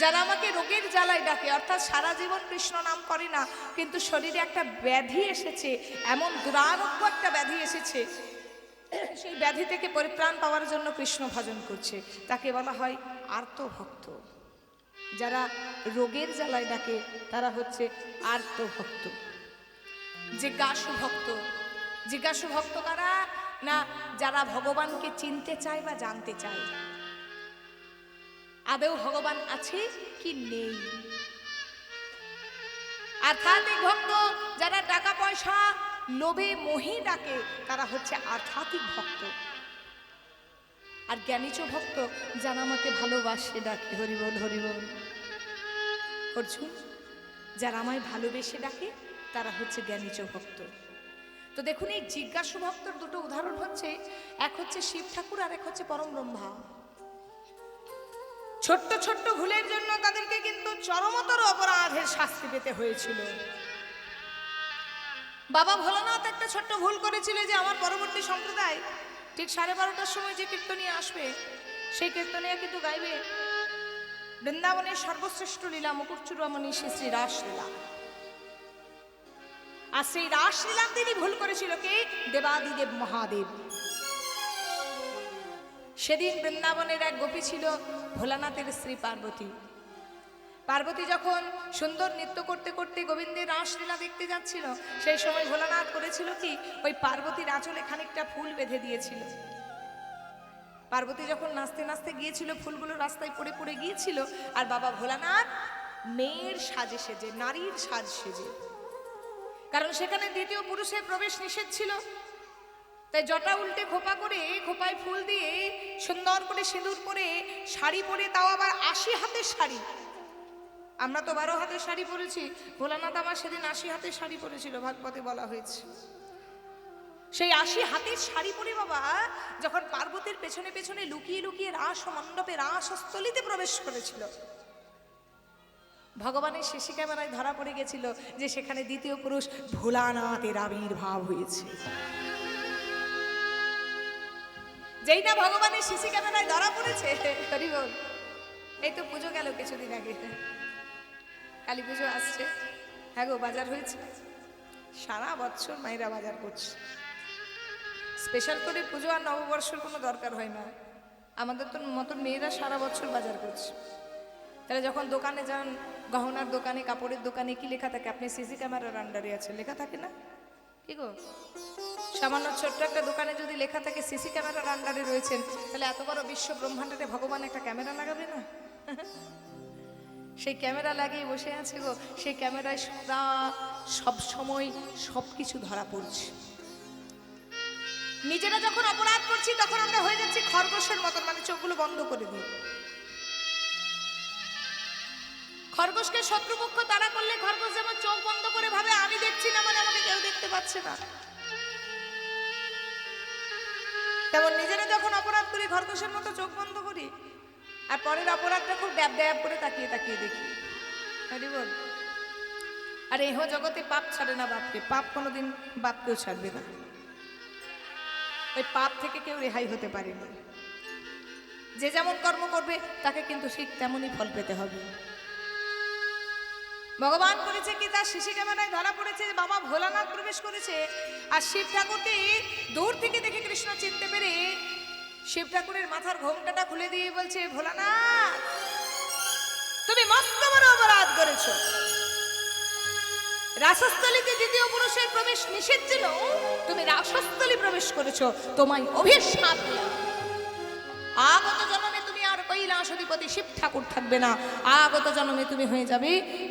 যারা আমাকে রোগের জ্বালায় ডাকে, অর্থাৎ সারা জীবন কৃষ্ণ নাম করে না, কিন্তু শরীরে একটা ব্যাধি এসেছে, এমন দুরারোগ্য একটা ব্যাধি এসেছে, সেই ব্যাধি থেকে পরিত্রাণ পাওয়ার জন্য কৃষ্ণ ভজন করছে, তাকে বলা হয় আর্ত ভক্ত। যারা রোগের জ্বালায় ডাকে তারা হচ্ছে আর্ত ভক্ত। জিজ্ঞাসু ভক্ত, জিজ্ঞাসু ভক্ত কারা না, যারা ভগবানকে চিনতে চায় বা জানতে চায় আদৌ ভগবান আছে কি নেই। আর্থাত্মিক ভক্ত, যারা টাকা পয়সা লোভে মোহে ডাকে তারা হচ্ছে আর্থাত্মিক ভক্ত। আর জ্ঞানীচ ভক্ত, যারা আমাকে ভালোবাসে ডাকে। হরিবল হরিবল। অর্জুন, যারা আমায় ভালোবেসে ডাকে তারা হচ্ছে জ্ঞানীচ ভক্ত। তো দেখুন, এই জিজ্ঞাসু ভক্তর 2টো উদাহরণ হচ্ছে, এক হচ্ছে শিব ঠাকুর আর এক হচ্ছে পরম ব্রহ্মা। ছোট্ট ছোট্ট ভুলের জন্য তাদেরকে কিন্তু চরমতর অপরাধের শাস্তি পেতে হয়েছিল। বাবা ভোলানাথ একটা ছোট্ট ভুল করেছিল, যে আমার পরবর্তী সম্প্রদায় ঠিক 12:30টার সময় যে কীর্তনিয়া আসবে, সেই কীর্তনিয়া কিন্তু গাইবে বৃন্দাবনের সর্বশ্রেষ্ঠ লীলা মুকুটচূড়ামণি শ্রী রাসলীলা। আর সেই রাসলীলা তিনি ভুল করেছিল কে? দেবাদিদেব মহাদেব। সেদিন বৃন্দাবনের এক গোপী ছিল ভোলানাথের স্ত্রী পার্বতী। পার্বতী যখন সুন্দর নৃত্য করতে করতে গোবিন্দের রাসলীলা দেখতে যাচ্ছিল, সেই সময় ভোলানাথ করেছিল কি, ওই পার্বতীর আঁচলে খানিকটা ফুল বেঁধে দিয়েছিল। পার্বতী যখন নাচতে নাচতে গিয়েছিল, ফুলগুলো রাস্তায় পড়ে পড়ে গিয়েছিল, আর বাবা ভোলানাথ মেয়ের সাজে সেজে, নারীর সাজ সেজে, কারণ সেখানে দ্বিতীয় পুরুষের প্রবেশ নিষেধ ছিল, তাই জটা উল্টে খোপা করে, খোপায় ফুল দিয়ে সুন্দর করে সিঁদুর পরে, শাড়ি পরে, তাও আবার 80 হাতের শাড়ি। আমরা তো 12 হাতের শাড়ি পরেছি, ভোলানাথ আমার সেদিন 80 হাতের শাড়ি পরেছিল, ভাগবতে বলা হয়েছে। সেই 80 হাতের শাড়ি পরে বাবা যখন পার্বতীর পেছনে পেছনে লুকিয়ে লুকিয়ে রাস মণ্ডপে, রাসস্থলিতে প্রবেশ করেছিল, ভগবানের শেষে ক্যামেরায় ধরা পড়ে গেছিল যে সেখানে দ্বিতীয় পুরুষ ভোলানাথের আবির্ভাব হয়েছে। যেই না ভগবানের সিসি ক্যামেরায় ধরা পড়েছে, হরি বল, এই তো পুজো গেল কিছুদিন আগে, কালী পুজো আসছে। হ্যাঁ গো, বাজার হয়েছে। সারা বছর মায়েরা বাজার করছে, স্পেশাল করে পুজো আর নববর্ষের কোনো দরকার হয় না। আমাদের তো মতন মেয়েরা সারা বছর বাজার করছে। তাহলে যখন দোকানে যান, গহনার দোকানে, কাপড়ের দোকানে, কি লেখা থাকে? আপনি সিসি ক্যামেরার আন্ডারে আছে, লেখা থাকে না? কি গো, সামান্য ছোট্ট একটা দোকানে যদি লেখা থাকে সিসি ক্যামেরার আন্ডারে রয়েছেন, তাহলে এত বড় বিশ্ব ব্রহ্মাণ্ডে ভগবান একটা ক্যামেরা লাগাবে না? সেই ক্যামেরা লাগিয়ে বসে আছে গো, সেই ক্যামেরায় সদা সব সময় সব কিছু ধরা পড়ছে। নিজেরা যখন অপরাধ করছি তখন আমরা হয়ে যাচ্ছি খরগোশের মতন, মানে চোখগুলো বন্ধ করে দিই। খরগোশকে শত্রুপক্ষ তাড়া করলে খরগোশ যেমন চোখ বন্ধ করে ভাবে আমি দেখছি না, মানে আমাকে কেউ দেখতে পাচ্ছে না, তেমন নিজেরা যখন অপরাধ করি খরগোশের মতো চোখ বন্ধ করি, আর পরের অপরাধটা খুব ড্যাব ড্যাব করে তাকিয়ে তাকিয়ে দেখি। হরি বল। আর এহ জগতে পাপ ছাড়ে না বাপকে, পাপ কোনোদিন বাপকেও ছাড়বে না। ওই পাপ থেকে কেউ রেহাই হতে পারেনি। যে যেমন কর্ম করবে তাকে কিন্তু ঠিক তেমনই ফল পেতে হবে। ভগবান করেছে কি, তার সিসি ক্যামেরায় ধরা পড়েছে বাবা ভোলানাথ প্রবেশ করেছে, আর শিব ঠাকুরকে দূর থেকে দেখে কৃষ্ণ চিনতে পেরে শিব ঠাকুরের মাথার ঘোমটাটা খুলে দিয়ে বলছে, ভোলানাথ তুমি মস্ত বড় অপরাধ করেছো। রাসস্থলীতে দ্বিতীয় পুরুষের প্রবেশ নিষেধ ছিল, তুমি রাসস্থলী প্রবেশ করেছো, তোমায় অভিশাপ দিলাম। আগত জন্মে তুমি আর কৈলাসধিপতি শিব ঠাকুর থাকবে না, আগত জন্মে তুমি হয়ে যাবে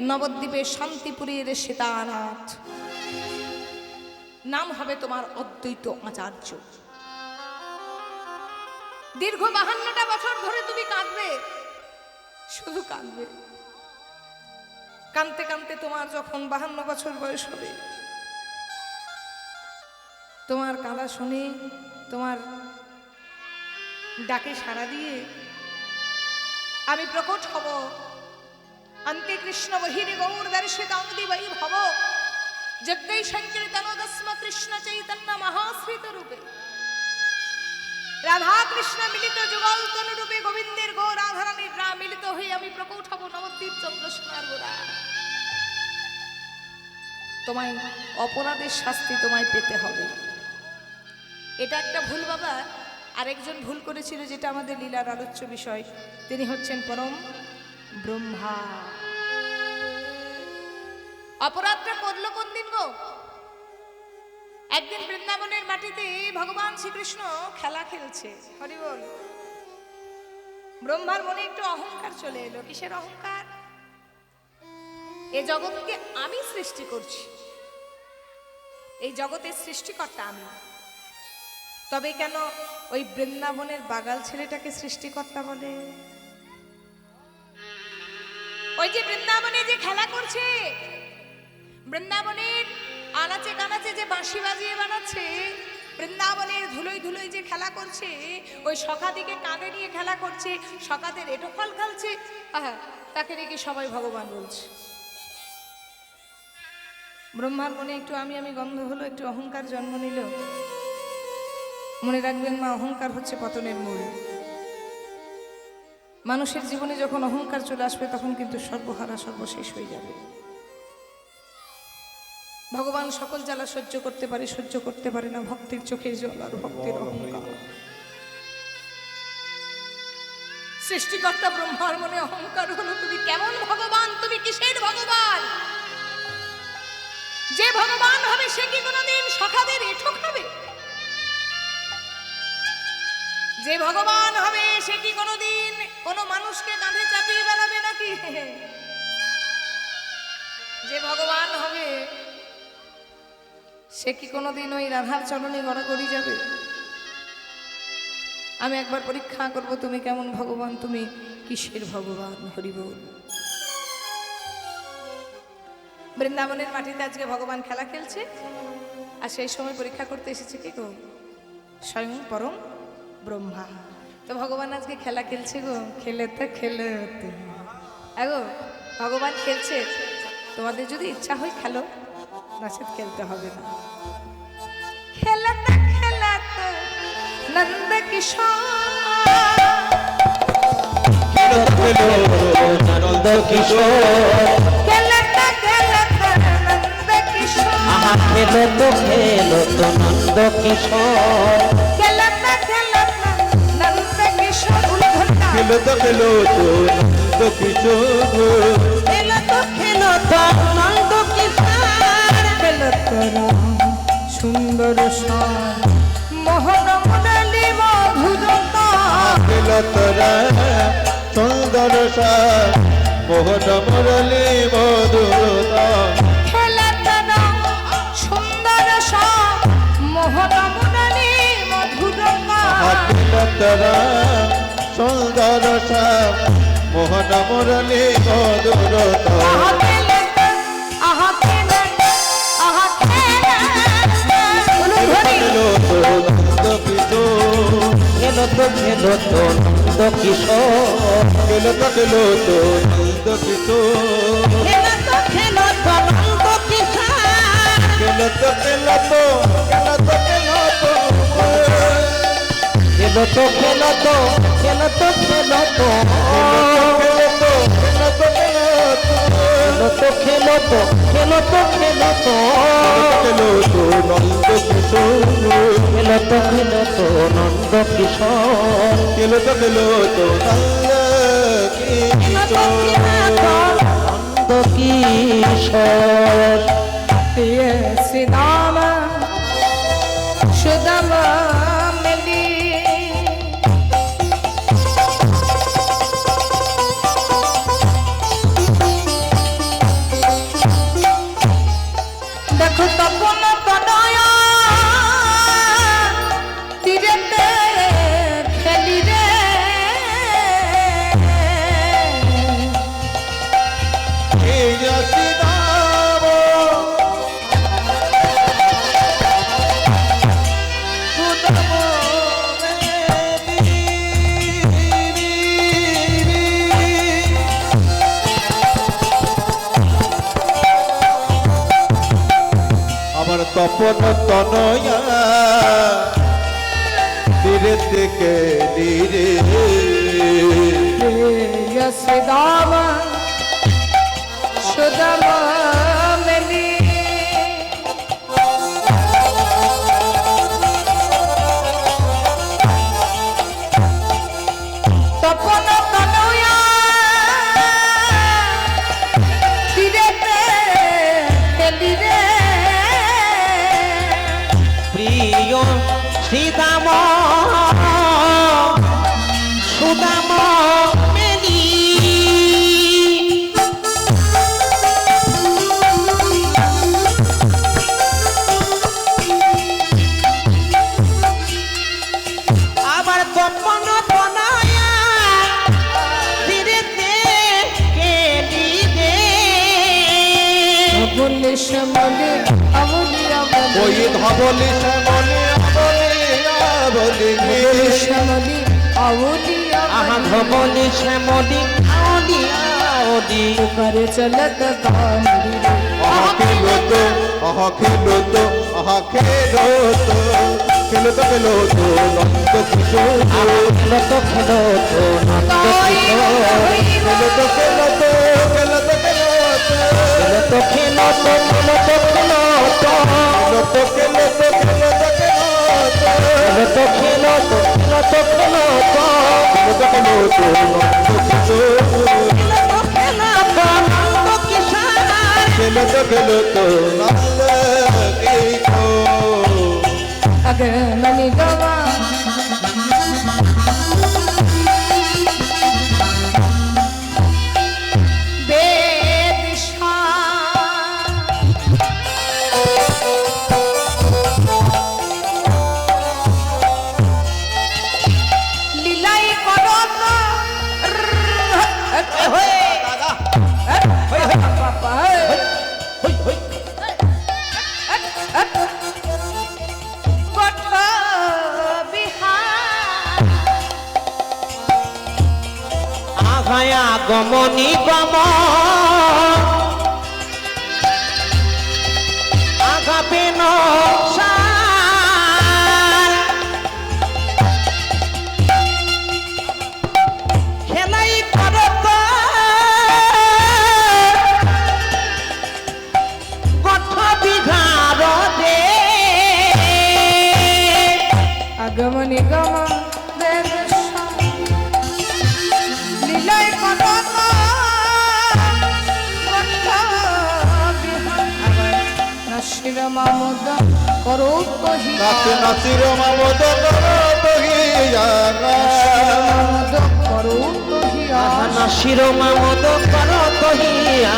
নবদ্বীপের শান্তিপুরের সীতানাথ, নাম হবে তোমার অদ্বৈত আচার্য। দীর্ঘ 52টা বছর ধরে তুমি কাঁদবে, শুধু কাঁদবে। কাঁদতে কাঁদতে তোমার যখন 52 বছর বয়স হবে, তোমার কাঁদা শুনে, তোমার ডাকে সাড়া দিয়ে আমি প্রকট হব। অন্তে কৃষ্ণ বহিরে গৌর দর্শিতাঙ্গি বৈ ভব, যজ্ঞৈ সংকীর্তনদস্ম কৃষ্ণ চৈতন্য মহাশ্রিত রূপে। রাধা কৃষ্ণ মিলিত যুগল তনু রূপে গোবিন্দের গো রাধারানীর রা মিলিত হয়ে আমি প্রকট হব নবদ্বীপ চন্দ্র সোনার গোড়া। তোমায় অপরাধের শাস্তি তোমায় পেতে হবে। এটা একটা ভুল বাবা। আরেকজন ভুল করেছিল, যেটা আমাদের লীলার আলোচ্য বিষয়। তিনি হচ্ছেন পরম ব্রহ্মা। অপরাধটা করলো কোন দিন গো? একদিন বৃন্দাবনের মাটিতে ভগবান শ্রীকৃষ্ণ খেলা খেলছে। হরি বল। ব্রহ্মার মনে একটু অহংকার চলে এলো। কিসের অহংকার? এ জগৎকে আমি সৃষ্টি করছি, এই জগতের সৃষ্টিকর্তা আমি, তবে কেন ওই বৃন্দাবনের বাগাল ছেলেটাকে সৃষ্টিকর্তা বলে? ওই যে বৃন্দাবনে যে খেলা করছে, বৃন্দাবনের আনাচে কানাচে যে বাঁশি বাজিয়ে বানাচ্ছে, বৃন্দাবনের ধুলোই ধুলোই যে খেলা করছে, ওই সখাদিকে কাঁধে নিয়ে খেলা করছে, সখাদের এটো ফল খালছে, তাকে নাকি সবাই ভগবান বলছে। ব্রহ্মার মনে একটু আমি গন্ধ হলো, একটু অহংকার জন্ম নিল। মনে রাখবেন মা, অহংকার হচ্ছে পতনের মূল। মানুষের জীবনে যখন অহংকার চলে আসবে তখন কিন্তু সর্বহারা সর্বশেষ হয়ে যাবে। ভগবান সকল জ্বালা সহ্য করতে পারে, সহ্য করতে পারে না ভক্তের চোখের জল আর ভক্তের অহংকার। সৃষ্টিকর্তা ব্রহ্মার মনে অহংকার হলো, তুমি কেমন ভগবান, তুমি কিসের ভগবান? যে ভগবান হবে সে কি কোনোদিন সখাদের এঁঠো খাবে? যে ভগবান হবে সে কি কোনোদিন কোনো মানুষকে কাঁধে চাপিয়ে বেড়াবে নাকি? যে ভগবান হবে সে কি কোনোদিন ওই রাধার চরণে গড়াগড়ি যাবে? আমি একবার পরীক্ষা করব, তুমি কেমন ভগবান, তুমি কিসের ভগবান? হরি বল। বৃন্দাবনের মাটিতে আজকে ভগবান খেলা খেলছে, আর সেই সময় পরীক্ষা করতে এসেছে কি গো? স্বয়ং পরম ব্রহ্মা। তো ভগবান আজকে খেলা খেলছে গো, খেলেতে খেলেতে গো ভগবান খেলছে। তোমাদের যদি ইচ্ছা হয় খেলো, নাচেত খেলতে হবে না। খেলাতে খেলাতে নন্দ কিশোর খেলো তো খেলো নন্দ কিশোর খেলতা খেলতা নন্দ কিশোর আহা খেলো তো নন্দ কিশোর খেলতা খেলতা নন্দ কিশোর উলঘন্টা খেলো তো নন্দ কিশোর খেলো তো নন্দ কিশোর খেলতরা সুন্দর সার মোহন মুরলী মধুরতা খেলো তোরা সুন্দর সার মোহন মুরলী মধুরতা খেলতরা সুন্দর সার মোহন মুরলী মধুরতা খেলো তোরা সুন্দর সার মোহন মুরলী মধুরতা আহা খেলতা আহা খেলতা আহা খেলতা উলঘরি খেলো তো নন্দ কিশোর খেলো তো নন্দ কিশোর খেলো তো নন্দ কিশোর খেলো তো নন্দ কিশোর খেলো তো খেলো তো নন্দ কিশোর নন্দ কিশোর श्री राम सुदम मिली देखो तपन तनया तीरेते खेली रे আমার তপন তনয়া ধীরে থেকে ধীরে यश दाम सुदम मिली तपन तनया तीरेते खेली रे প্রিয় শ্রীদাম সুদাম মেলি আবার তপন তনয়া ধীরেতে কেলি রে अबुल श्यामली अबुली ওই अबुली ধবলি শ্যামলি বলি श्यामली अबुली আহা ধবলি শ্যামলি আওদি আওদি कर चलत कांदी খেলো তো নন্দ কিশোর খেলো তো নন্দ কিশোর খেলো তো খেলো তো নন্দ কিশোর अगर मनी गवा बेदिशा लीलाई करो तो पापा আঘায়া গমনি গম আগাপে খেলাই রমা মদন করো কহি নাচে নাচি রমা মদন বহিয়া মদন করো কহিয়া আহানা শিরোমা মদ কর কহিয়া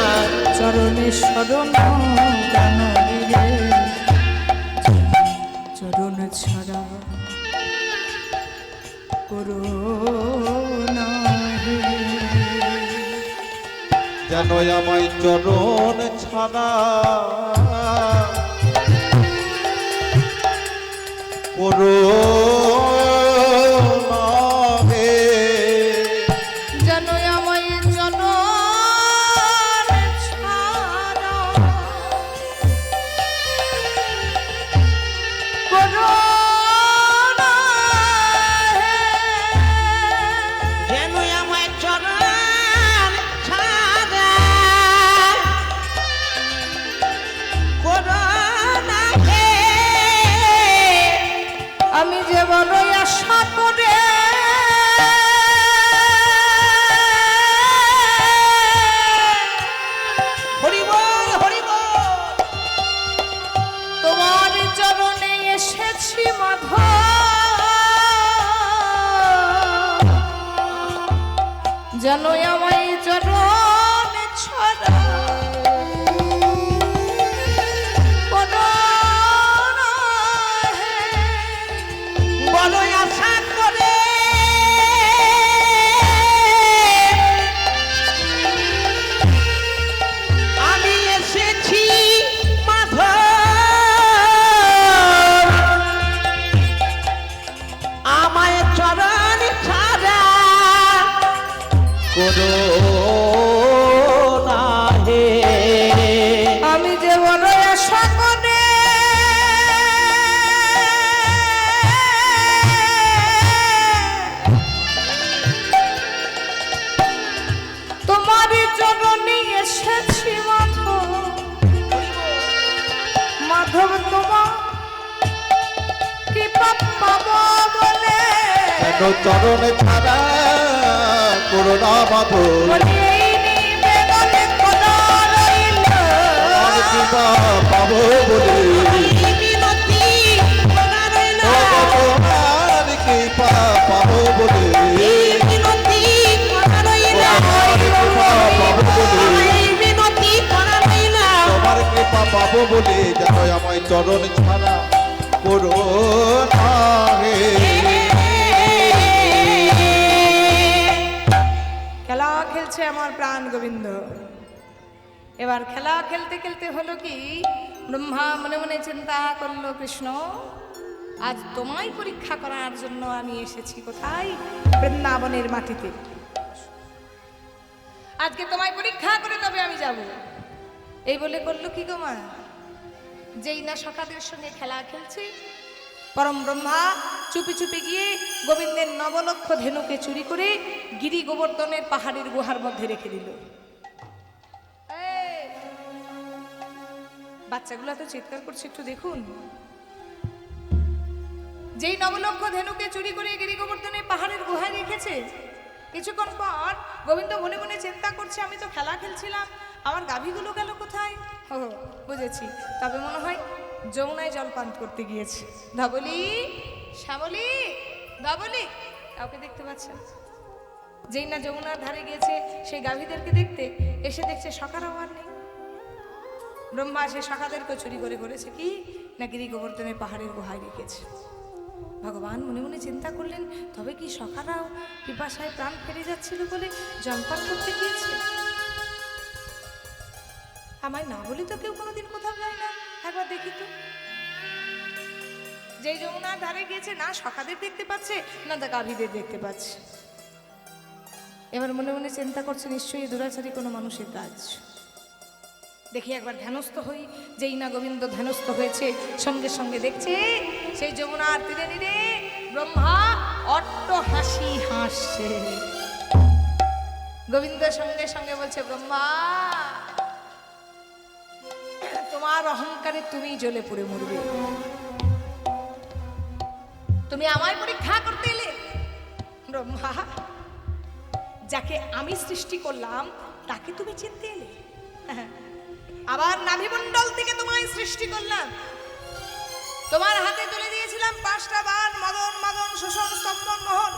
চরণে শরণ প্রাণ দিলে চরণ ছাড়া করো না হে। যেন আমায় চরণ ছাড়া করো না হে। যেন আমায় চরণ ছাড়া করো না হে। যেন আমায় চরণ ছাড়া করোনা হে। আমি যে বড়ই আশা করে হরি বল হরি বল। তোমার চরণে এসেছি মাধব, যেন আমায় চরণে ছড়া করো না হে। বলো আশা করে আমি এসেছি মাধব, আমায় চরণ ছাড়া করো না হে। আমি যে বড়ই আশা করে তোমার চরণে এসেছি মাধব, মাধব তোমার কৃপা পাবো বলে যেন চরণ ছাড়া করো না মাধব। বলি এই নিবেদনে খোদা রইল। তোমার কৃপা পাবো বলে এই মিনতি করা রইল। ও তোমার কৃপা পাবো বলে এই মিনতি করা রইল। এই মিনতি করা রইল। তোমার কৃপা পাবো বলে যেন আমায় চরণ ছাড়া করো না হে। খেলা খেলছে আমার প্রাণ গোবিন্দ। এবার খেলা খেলতে খেলতে হলো কি, ব্রহ্মা মনে মনে চিন্তা করলো, কৃষ্ণ আজ তোমায় পরীক্ষা করার জন্য আমি এসেছি কোথায়, বৃন্দাবনের মাটিতে। আজকে তোমায় পরীক্ষা করে তবে আমি যাব। এই বলে করলো কি গো মা, যেই না সখাদের সঙ্গে খেলা খেলছে, পরম ব্রহ্মা চুপি চুপি গিয়ে গোবিন্দের নবলক্ষ ধেনুকে চুরি করে গিরি গোবর্ধনের পাহাড়ের গুহার মধ্যে রেখে দিল। এই, বাচ্চাগুলো তো চিৎকার করছে, একটু দেখুন। যেই নবলক্ষ ধেনুকে চুরি করে গিরি গোবর্ধনের পাহাড়ের গুহায় রেখেছে, কিছুক্ষণ পর গোবিন্দ মনে মনে চিন্তা করছে, আমি তো খেলা খেলছিলাম, আমার গাভীগুলো গেল কোথায়? ও বুঝেছি, তবে মনে হয় যমুনায় জলপান করতে গিয়েছে। ধবলি, শ্যামলি, ধবলি, কাউকে দেখতে পাচ্ছেন? যেই না যমুনার ধারে গিয়েছে সেই গাভীদেরকে দেখতে, এসে দেখছে সখারাও আর নেই। ব্রহ্মা সে সখাদেরকে চুরি করে করেছে কি না গিরি গোবর্ধনের পাহাড়ের গুহায় রেখেছে। ভগবান মনে মনে চিন্তা করলেন, তবে কি সখারাও পিপাসায় প্রাণ ফেরে যাচ্ছিল বলে জলপান করতে গিয়েছে? আমায় না বলে তো কেউ কোনোদিন কোথাও যায় না, একবার দেখি তো। যেই যমুনার ধারে গিয়েছে, না সখাদের দেখতে পাচ্ছে না তা গাভীদের দেখতে পাচ্ছে। এবার মনে মনে চিন্তা করছে, নিশ্চয়ই দুরাচারী কোনো মানুষের কাজ। দেখি একবার ধ্যানস্থ হই। যেই না গোবিন্দ ধ্যানস্থ হয়েছে, সঙ্গে সঙ্গে দেখছে সেই যমুনার তীরে তীরে ব্রহ্মা অট্ট হাসি হাসছে। গোবিন্দ সঙ্গে সঙ্গে বলছে, ব্রহ্মা তোমার অহংকারে তুমি জ্বলে পুড়ে মরবে। তুমি আমায় পরীক্ষা করতে এলে? ব্রহ্মা, যাকে আমি সৃষ্টি করলাম তাকে তুমি চিনতে এলে? আবার নাভিমণ্ডল থেকে তোমায় সৃষ্টি করলাম, তোমার হাতে তুলে দিয়েছিলাম 5টা বাণ, মদন মাদন শোষণ স্তম্ভন মোহন।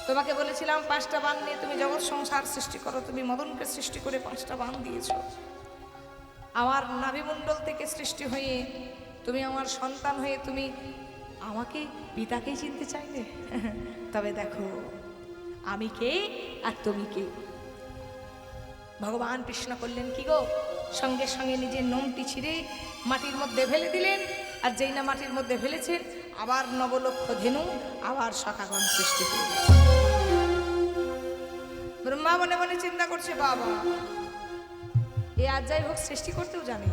তোমাকে বলেছিলাম 5টা বাণ নিয়ে তুমি জগৎ সংসার সৃষ্টি করো, তুমি মদনকে সৃষ্টি করে 5টা বাণ দিয়েছো। আমার নাভিমণ্ডল থেকে সৃষ্টি হয়ে তুমি আমার সন্তান হয়ে তুমি আমাকে পিতাকেই চিনতে চাইলে। তবে দেখো আমি কে আর তুমি কে। ভগবান কৃষ্ণ করলেন কি গো, সঙ্গে সঙ্গে নিজের নোমটি ছিঁড়ে মাটির মধ্যে ফেলে দিলেন। আর যেই না মাটির মধ্যে ফেলেছেন, আবার নবলক্ষ ধেনু, আবার সখাগণ সৃষ্টি করলেন। ব্রহ্মা মনে মনে চিন্তা করছে, বাবা এ আজ যাই হোক সৃষ্টি করতেও জানে।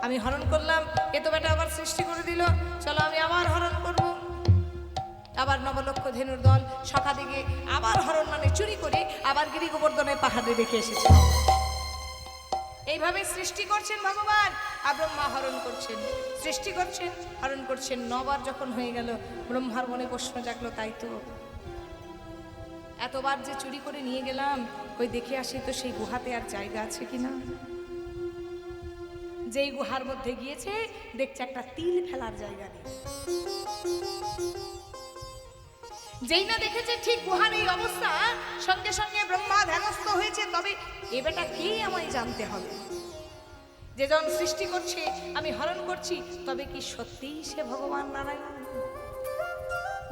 আমি হরণ করলাম, এ তো বেটা আবার সৃষ্টি করে দিল, চলো আমি আবার হরণ করব। আবার নবলক্ষ ধেনুর দল সখা দিকে আবার হরণ মানে চুরি করে আবার গিরি গোবর্ধনের পাহাড়ে রেখে এসেছে। এইভাবে সৃষ্টি করছেন ভগবান, আর ব্রহ্মা হরণ করছেন, সৃষ্টি করছেন, হরণ করছেন। 9বার যখন হয়ে গেল, ব্রহ্মার মনে প্রশ্ন জাগলো, তাই তো এতবার যে চুরি করে নিয়ে গেলাম, ওই দেখে আসি তো সেই গুহাতে আর জায়গা আছে কিনা। যেই গুহার মধ্যে গিয়েছে দেখছে একটা তিল ফেলার জায়গা নেই। যেই না দেখেছে ঠিক গুহার এই অবস্থা, সঙ্গে সঙ্গে ব্রহ্মা ধ্যানস্থ হয়েছে, তবে এ বেটা কে আমায় জানতে হবে। যে জন সৃষ্টি করছে আমি হরণ করছি, তবে কি সত্যিই সে ভগবান নারায়ণ?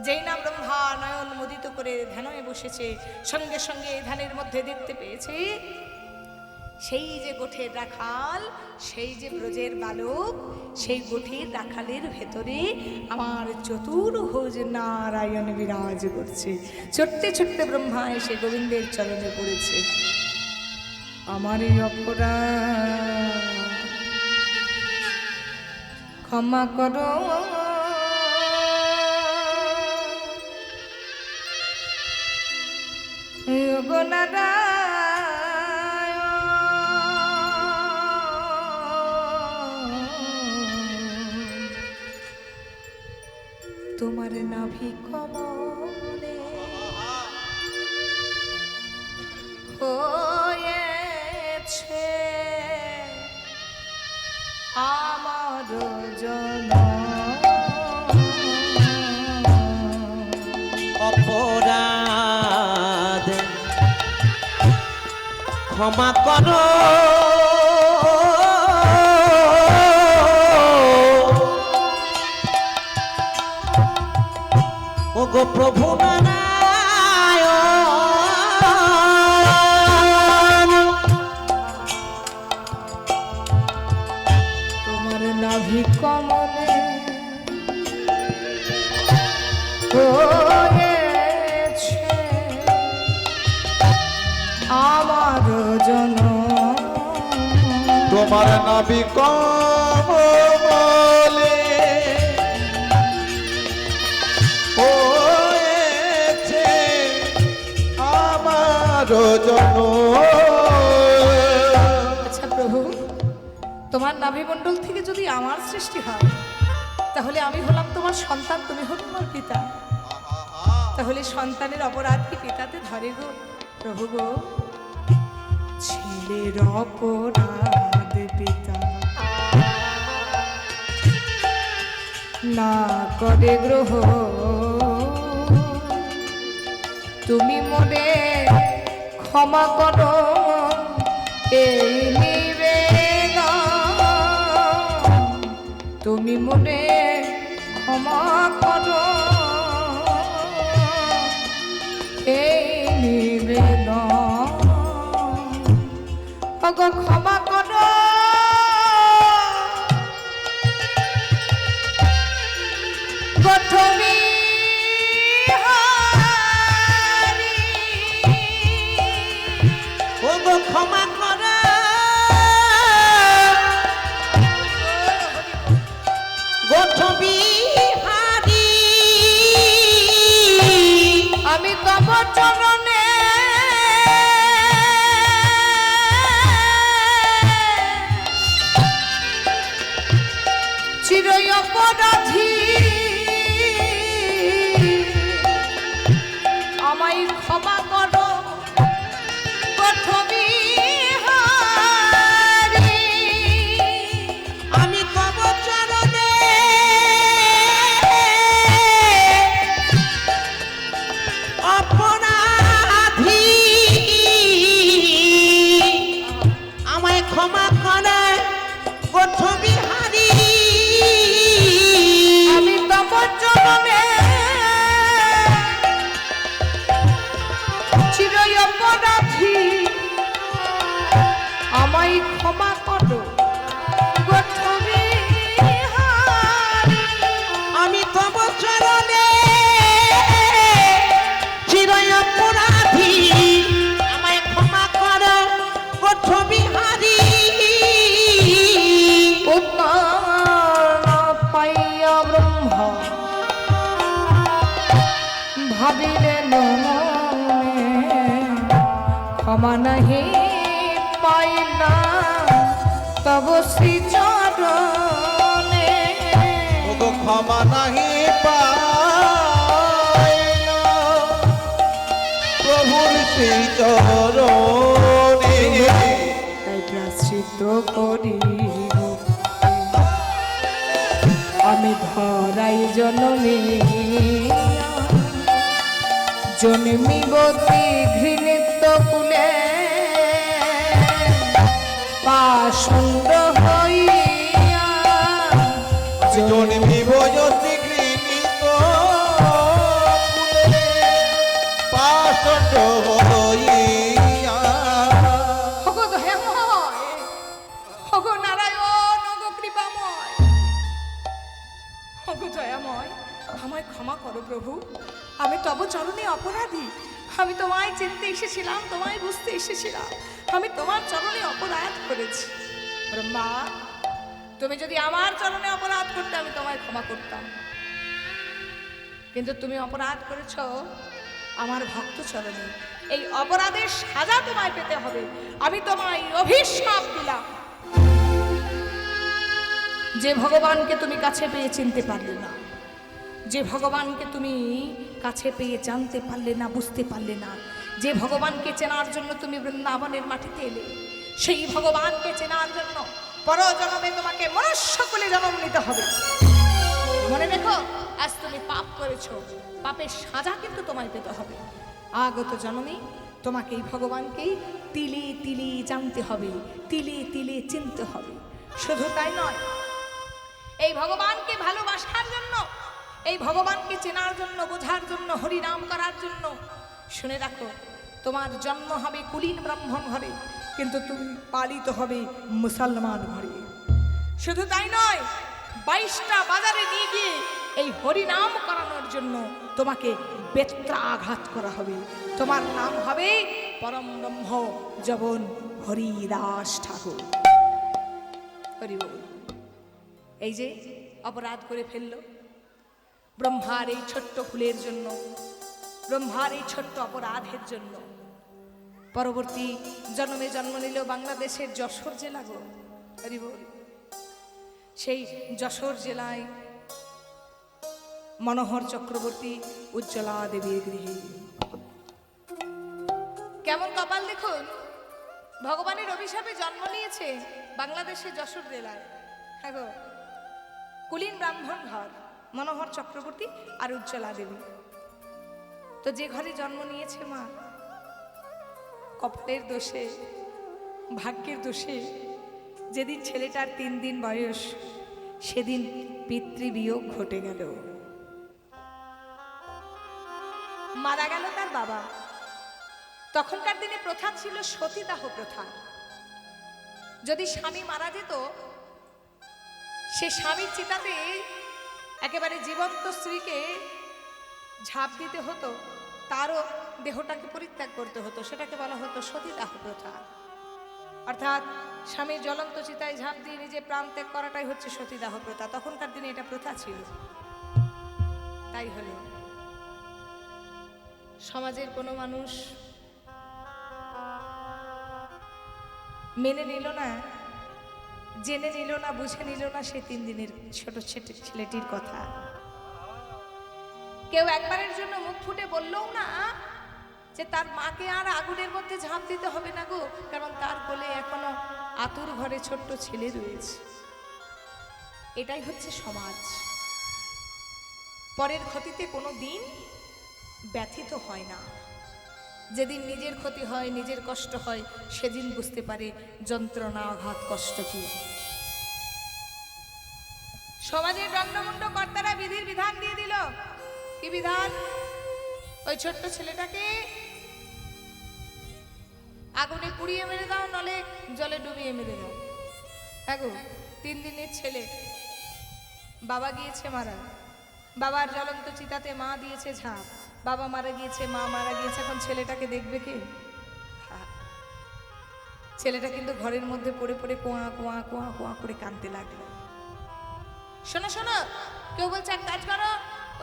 যেই না ব্রহ্মা নয়ন মুদিত করে ধ্যানে বসেছে, সঙ্গে সঙ্গে ধ্যানের মধ্যে দেখতে পেয়েছে সেই যে গোঠের রাখাল, সেই যে ব্রজের বালক, সেই গোঠের রাখালের ভেতরে আমার চতুর্ভুজ নারায়ণ বিরাজ করছে। ছোট্টে ছোট্টে ব্রহ্মা এসে গোবিন্দের চরণে পড়েছে, আমারই অপরাধ ক্ষমা করো, তোমার নাভি কমলে হয়েছে আমার জন্য অপরাধ ক্ষমা করো, ও গো প্রভু নারায়ণ, তোমার নাভি কমলে হয়েছে আমার জন্য। তোমার নাভি কমলে হয়েছে আমার জন্য। আচ্ছা প্রভু, তোমার নাভিমণ্ডল থেকে যদি আমার সৃষ্টি হয়, তাহলে আমি হলাম তোমার সন্তান, তুমি হলো আমার পিতা। তাহলে সন্তানের অপরাধ কি পিতাতে ধরে গো প্রভু গো? ছেলের অপরাধ পিতা না করে গ্রহ, তুমি মনে ক্ষমা করো এই নিবেদন, তুমি মনে ক্ষমা করো এই নিবেদন, ওগো ক্ষমা করো গঠবি ও গো ক্ষমা করো, গোঠবি হারি, আমি তব চরণে চিরই অপরাধী, আমায় ক্ষমা করো গঠবি হারি। ক্ষমা করো গোঠবি আমি তব চরণে চিরই অপরাধী, আমায় ক্ষমা করো গোঠবিহারী। উত্তর পাইয়া ব্রহ্মা ভাবিলেন মনে, ক্ষমা নাহি পাইলা তব শ্রী চরণে। ওগো ক্ষমা নাহি পাইলা প্রভুর সেই চরণে, তাই প্রাশ্চিত্য করি আমি ধরাই জনমে জন্মিবতী ঘৃণিত কুলে পাষণ্ড হইয়া জন্মিব যদি ঘৃণিত কুলে পাষণ্ড হইয়া। হগো দয়াময়, হগো নারায়ণ, হগো কৃপাময়, হগো দয়াময়, আমায় ক্ষমা করো প্রভু। আমি তব চরণে অপরাধী। আমি তোমায় চিনতে এসেছিলাম, তোমায় বুঝতে এসেছিলাম, আমি তোমার চরণে অপরাধ করেছি। ব্রহ্মা, তুমি যদি আমার চরণে অপরাধ করতে আমি তোমায় ক্ষমা করতাম, কিন্তু তুমি অপরাধ করেছ আমার ভক্ত চরণে। এই অপরাধের সাজা তোমায় পেতে হবে। আমি তোমায় অভিশাপ দিলাম। যে ভগবানকে তুমি কাছে পেয়ে চিনতে পারলে না, যে ভগবানকে তুমি কাছে পেয়ে জানতে পারলে না, বুঝতে পারলে না, যে ভগবানকে চেনার জন্য তুমি বৃন্দাবনের মাটিতে এলে, সেই ভগবানকে চেনার জন্য পরজন্মে তোমাকে মনুষ্যকুলে জন্ম নিতে হবে। মনে রেখো, আজ তুমি পাপ করেছো, পাপের সাজা কিন্তু তোমায় পেতে হবে। আগত জন্মে তোমাকে এই ভগবানকেই তিলে তিলে জানতে হবে, তিলে তিলে চিনতে হবে। শুধু তাই নয়, এই ভগবানকে ভালোবাসার জন্য, এই ভগবানকে চেনার জন্য, বোঝার জন্য, হরিনাম করার জন্য, শুনে রাখো, তোমার জন্ম হবে কুলীন ব্রাহ্মণ ঘরে, কিন্তু তুমি পালিত হবে মুসলমান ঘরে। শুধু তাই নয়, 22টা বাজারে নিয়ে গিয়ে এই হরিনাম করানোর জন্য তোমাকে বেত্রা আঘাত করা হবে। তোমার নাম হবে পরম ব্রহ্ম জবন হরিদাস ঠাকুর। হরি বল। এই যে অপরাধ করে ফেললো, ব্রহ্মার এই ছোট্ট ফুলের জন্য, ব্রহ্মার এই ছোট্ট অপরাধের জন্য পরবর্তী জন্মে জন্ম নিল বাংলাদেশের যশোর জেলা গো। হরি বল। সেই যশোর জেলায় মনোহর চক্রবর্তী উজ্জ্বলা দেবীর গৃহে। কেমন কপাল দেখুন, ভগবানের অভিশাপে জন্ম নিয়েছে বাংলাদেশে যশোর জেলায়। হ্যাঁ গো, কুলীন ব্রাহ্মণ ঘর, মনোহর চক্রবর্তী আর উজ্জ্বলা দেবী। তো যে ঘরে জন্ম নিয়েছে মা, কপালের দোষে, ভাগ্যের দোষে, যেদিন ছেলেটার 3 দিন বয়স, সেদিন পিতৃবিয়োগ ঘটে গেল। মারা গেল তার বাবা। তখনকার দিনে প্রথা ছিল সতীদাহ প্রথা। যদি স্বামী মারা যেত, সে স্বামীর চিতাতে একেবারে জীবন্ত স্ত্রীকে ঝাঁপ দিতে হতো, তারও দেহটাকে পরিত্যাগ করতে হতো। সেটাকে বলা হতো সতীদাহ প্রথা। অর্থাৎ স্বামীর জ্বলন্ত চিতায় ঝাঁপ দিয়ে নিজে প্রাণ ত্যাগ করাটাই হচ্ছে সতীদাহ প্রথা। তখনকার দিনে এটা প্রথা ছিল। তাই হলো, সমাজের কোনো মানুষ মেনে নিল না, জেনে নিল না, বুঝে নিল না সে 3 দিনের ছোট ছেলেটির কথা। কেউ একবারের জন্য মুখ ফুটে বললও না যে তার মাকে আর আগুনের মধ্যে ঝাঁপ দিতে হবে না গো, কারণ তার কোলে এখনো আতুর ঘরে ছোট্ট ছেলে রয়েছে। এটাই হচ্ছে সমাজ। পরের ক্ষতিতে কোনো দিন ব্যথিত হয় না। যেদিন নিজের ক্ষতি হয়, নিজের কষ্ট হয়, সেদিন বুঝতে পারে যন্ত্রণা, আঘাত, কষ্ট কি। সমাজের দণ্ডমুণ্ড কর্তারা বিধির বিধান দিয়ে দিল। কি বিধান? ওই ছোট্ট ছেলেটাকে আগুনে পুড়িয়ে মেরে দাও, নলে জলে ডুবিয়ে মেরে দাও। এগো 3 দিনের ছেলে, বাবা গিয়েছে মারা, বাবার জ্বলন্ত চিতাতে মা দিয়েছে ঝাঁপ, বাবা মারা গিয়েছে, মা মারা গিয়েছে, এখন ছেলেটাকে দেখবে কে? ছেলেটা কিন্তু ঘরের মধ্যে পড়ে পড়ে কোয়া কোয়া কোয়া কোয়া করে কাঁদতে লাগলো। শোনো শোনো, কেউ বলছে এক কাজ করো,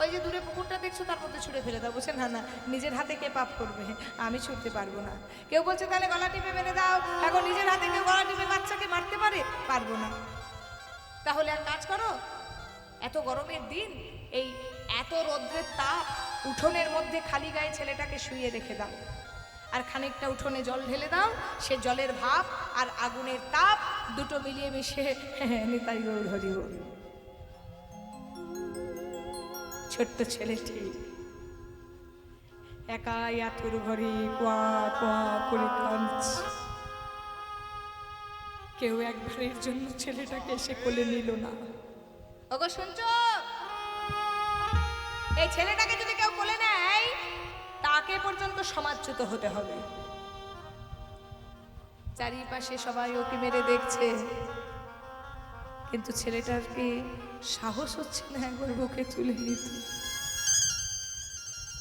ওই যে দূরে পুকুরটা দেখছো তার মধ্যে ছুঁড়ে ফেলে দাও। বলছে না না, নিজের হাতে কে পাপ করবে, আমি ছুটতে পারবো না। কেউ বলছে তাহলে গলা টিপে মেরে দাও, এখন নিজের হাতে কেউ গলা টিপে বাচ্চাকে মারতে পারে? পারবো না। তাহলে এক কাজ করো, এত গরমের দিন, এই এত রৌদ্রের তাপ, উঠোনের মধ্যে খালি গায়ে ছেলেটাকে শুইয়ে রেখে দাও, আর খানিকটা উঠোনে জল ঢেলে দাও, সে জলের ভাপ আর আগুনের তাপ দুটো মিলিয়ে মিশে নিতাই গৌর হরি বল। ছোট্ট ছেলেটি একাই আতুর ঘরে কোয়া কোয়া করে কাঁদছে। কেউ একবারের জন্য ছেলেটাকে এসে কোলে নিল না। ওগো শুনছো, এই ছেলেটাকে যদি কেউ কোলে নেয় তাকে পর্যন্ত সমাজচ্যুত হতে হবে। চারিপাশে সবাই ওকে মেরে দেখছে, কিন্তু ছেলেটার কি সাহস হচ্ছে না একবার বুকে তুলে নিতে।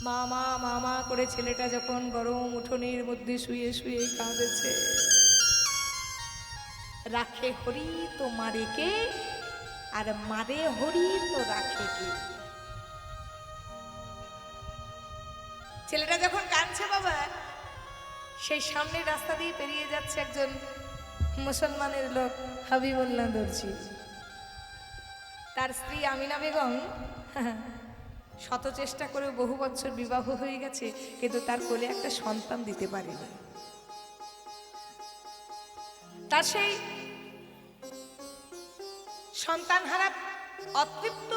মামা মামা করে ছেলেটা যখন গরম উঠোনের মধ্যে শুয়ে শুয়ে কাঁদেছে, রাখে হরি তো মারে কে, আর মারে হরি তো রাখে কে। ছেলেটা যখন কাঁদছে বাবা, সেই সামনের রাস্তা দিয়ে পেরিয়ে যাচ্ছে একজন মুসলমানের লোক, হাবিবুল্লাহ দর্জি। তার স্ত্রী আমিনা বেগম শত চেষ্টা করে বহু বছর বিবাহ হয়ে গেছে, কিন্তু তার কোলে একটা সন্তান দিতে পারেনি। তার সেই সন্তানহারা অতৃপ্ত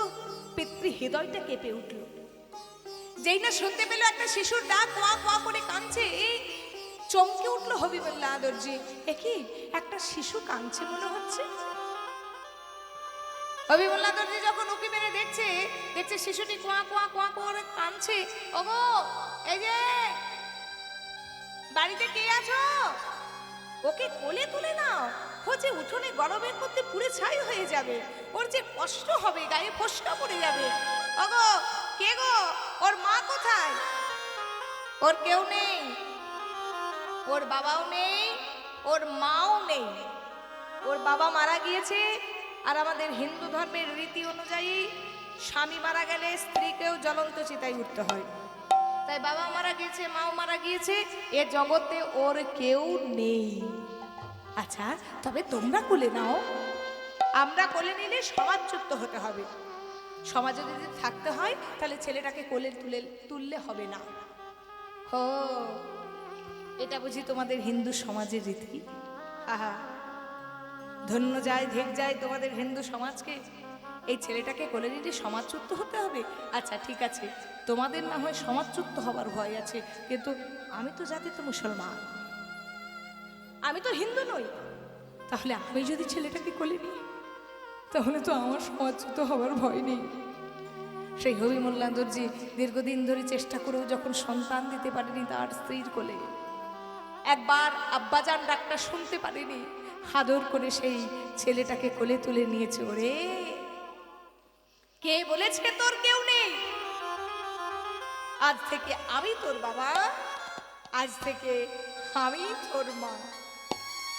পিতৃ হৃদয়টা কেঁপে উঠল। যেই না শুনতে পেল একটা শিশুর ডাক কোয়া কোয়া করে কাঁদছে, চমকে উঠলো হবিবুল্লাহ দর্জি। কি একটা শিশু কাঁদছে মনে হচ্ছে। হবিবুল্লাহ দর্জি যখন উকি মেরে দেখছে, দেখছে শিশুটি কোয়া কোয়া কোয়া করে কাঁদছে। ওগো এই যে বাড়িতে কে আছো, ওকে কোলে তুলে নাও, ও যে উঠোনে গরমের মধ্যে পুড়ে ছাই হয়ে যাবে, ওর যে কষ্ট হবে, গায়ে ফোস্কা পড়ে যাবে। ওগো কে গো, ওর মা কোথায়? ওর কেউ নেই, ওর বাবাও নেই, ওর মাও নেই। ওর বাবা মারা গিয়েছে, আর আমাদের হিন্দু ধর্মের রীতি অনুযায়ী স্বামী মারা গেলে স্ত্রীকেও জ্বলন্ত চিতায় উঠতে হয়। তাই বাবা মারা গিয়েছে, মাও মারা গিয়েছে, এ জগতে ওর কেউ নেই। আচ্ছা তবে তোমরা কোলে নাও, আমরা কোলে নিলে সমাজচ্যুত হতে হবে। সমাজে যদি থাকতে হয় তাহলে ছেলেটাকে কোলে তুললে হবে না। ও এটা বুঝি তোমাদের হিন্দু সমাজের রীতি? আহা, ধন্য যায় ধেক যায় তোমাদের হিন্দু সমাজকে। এই ছেলেটাকে কোলে নিলে সমাজচ্যুত হতে হবে। আচ্ছা ঠিক আছে, তোমাদের না হয় সমাজচ্যুত হবার ভয় আছে, কিন্তু আমি তো জাতিতে মুসলমান, আমি তো হিন্দু নই। তাহলে আমি যদি ছেলেটাকে কোলে নিই তাহলে তো আমার সমাজচ্যুত হবার ভয় নেই। সেই হবিবুল্লাহ দর্জি দীর্ঘদিন ধরে চেষ্টা করেও যখন সন্তান দিতে পারেনি তার স্ত্রীর কোলে, একবার আব্বাজান ডাকটা শুনতে পারেনি, আদর করে সেই ছেলেটাকে কোলে তুলে নিয়েছে। ওরে কে বলেছে তোর কেউ নেই? আজ থেকে আমি তোর বাবা, আজ থেকে আমি তোর মা।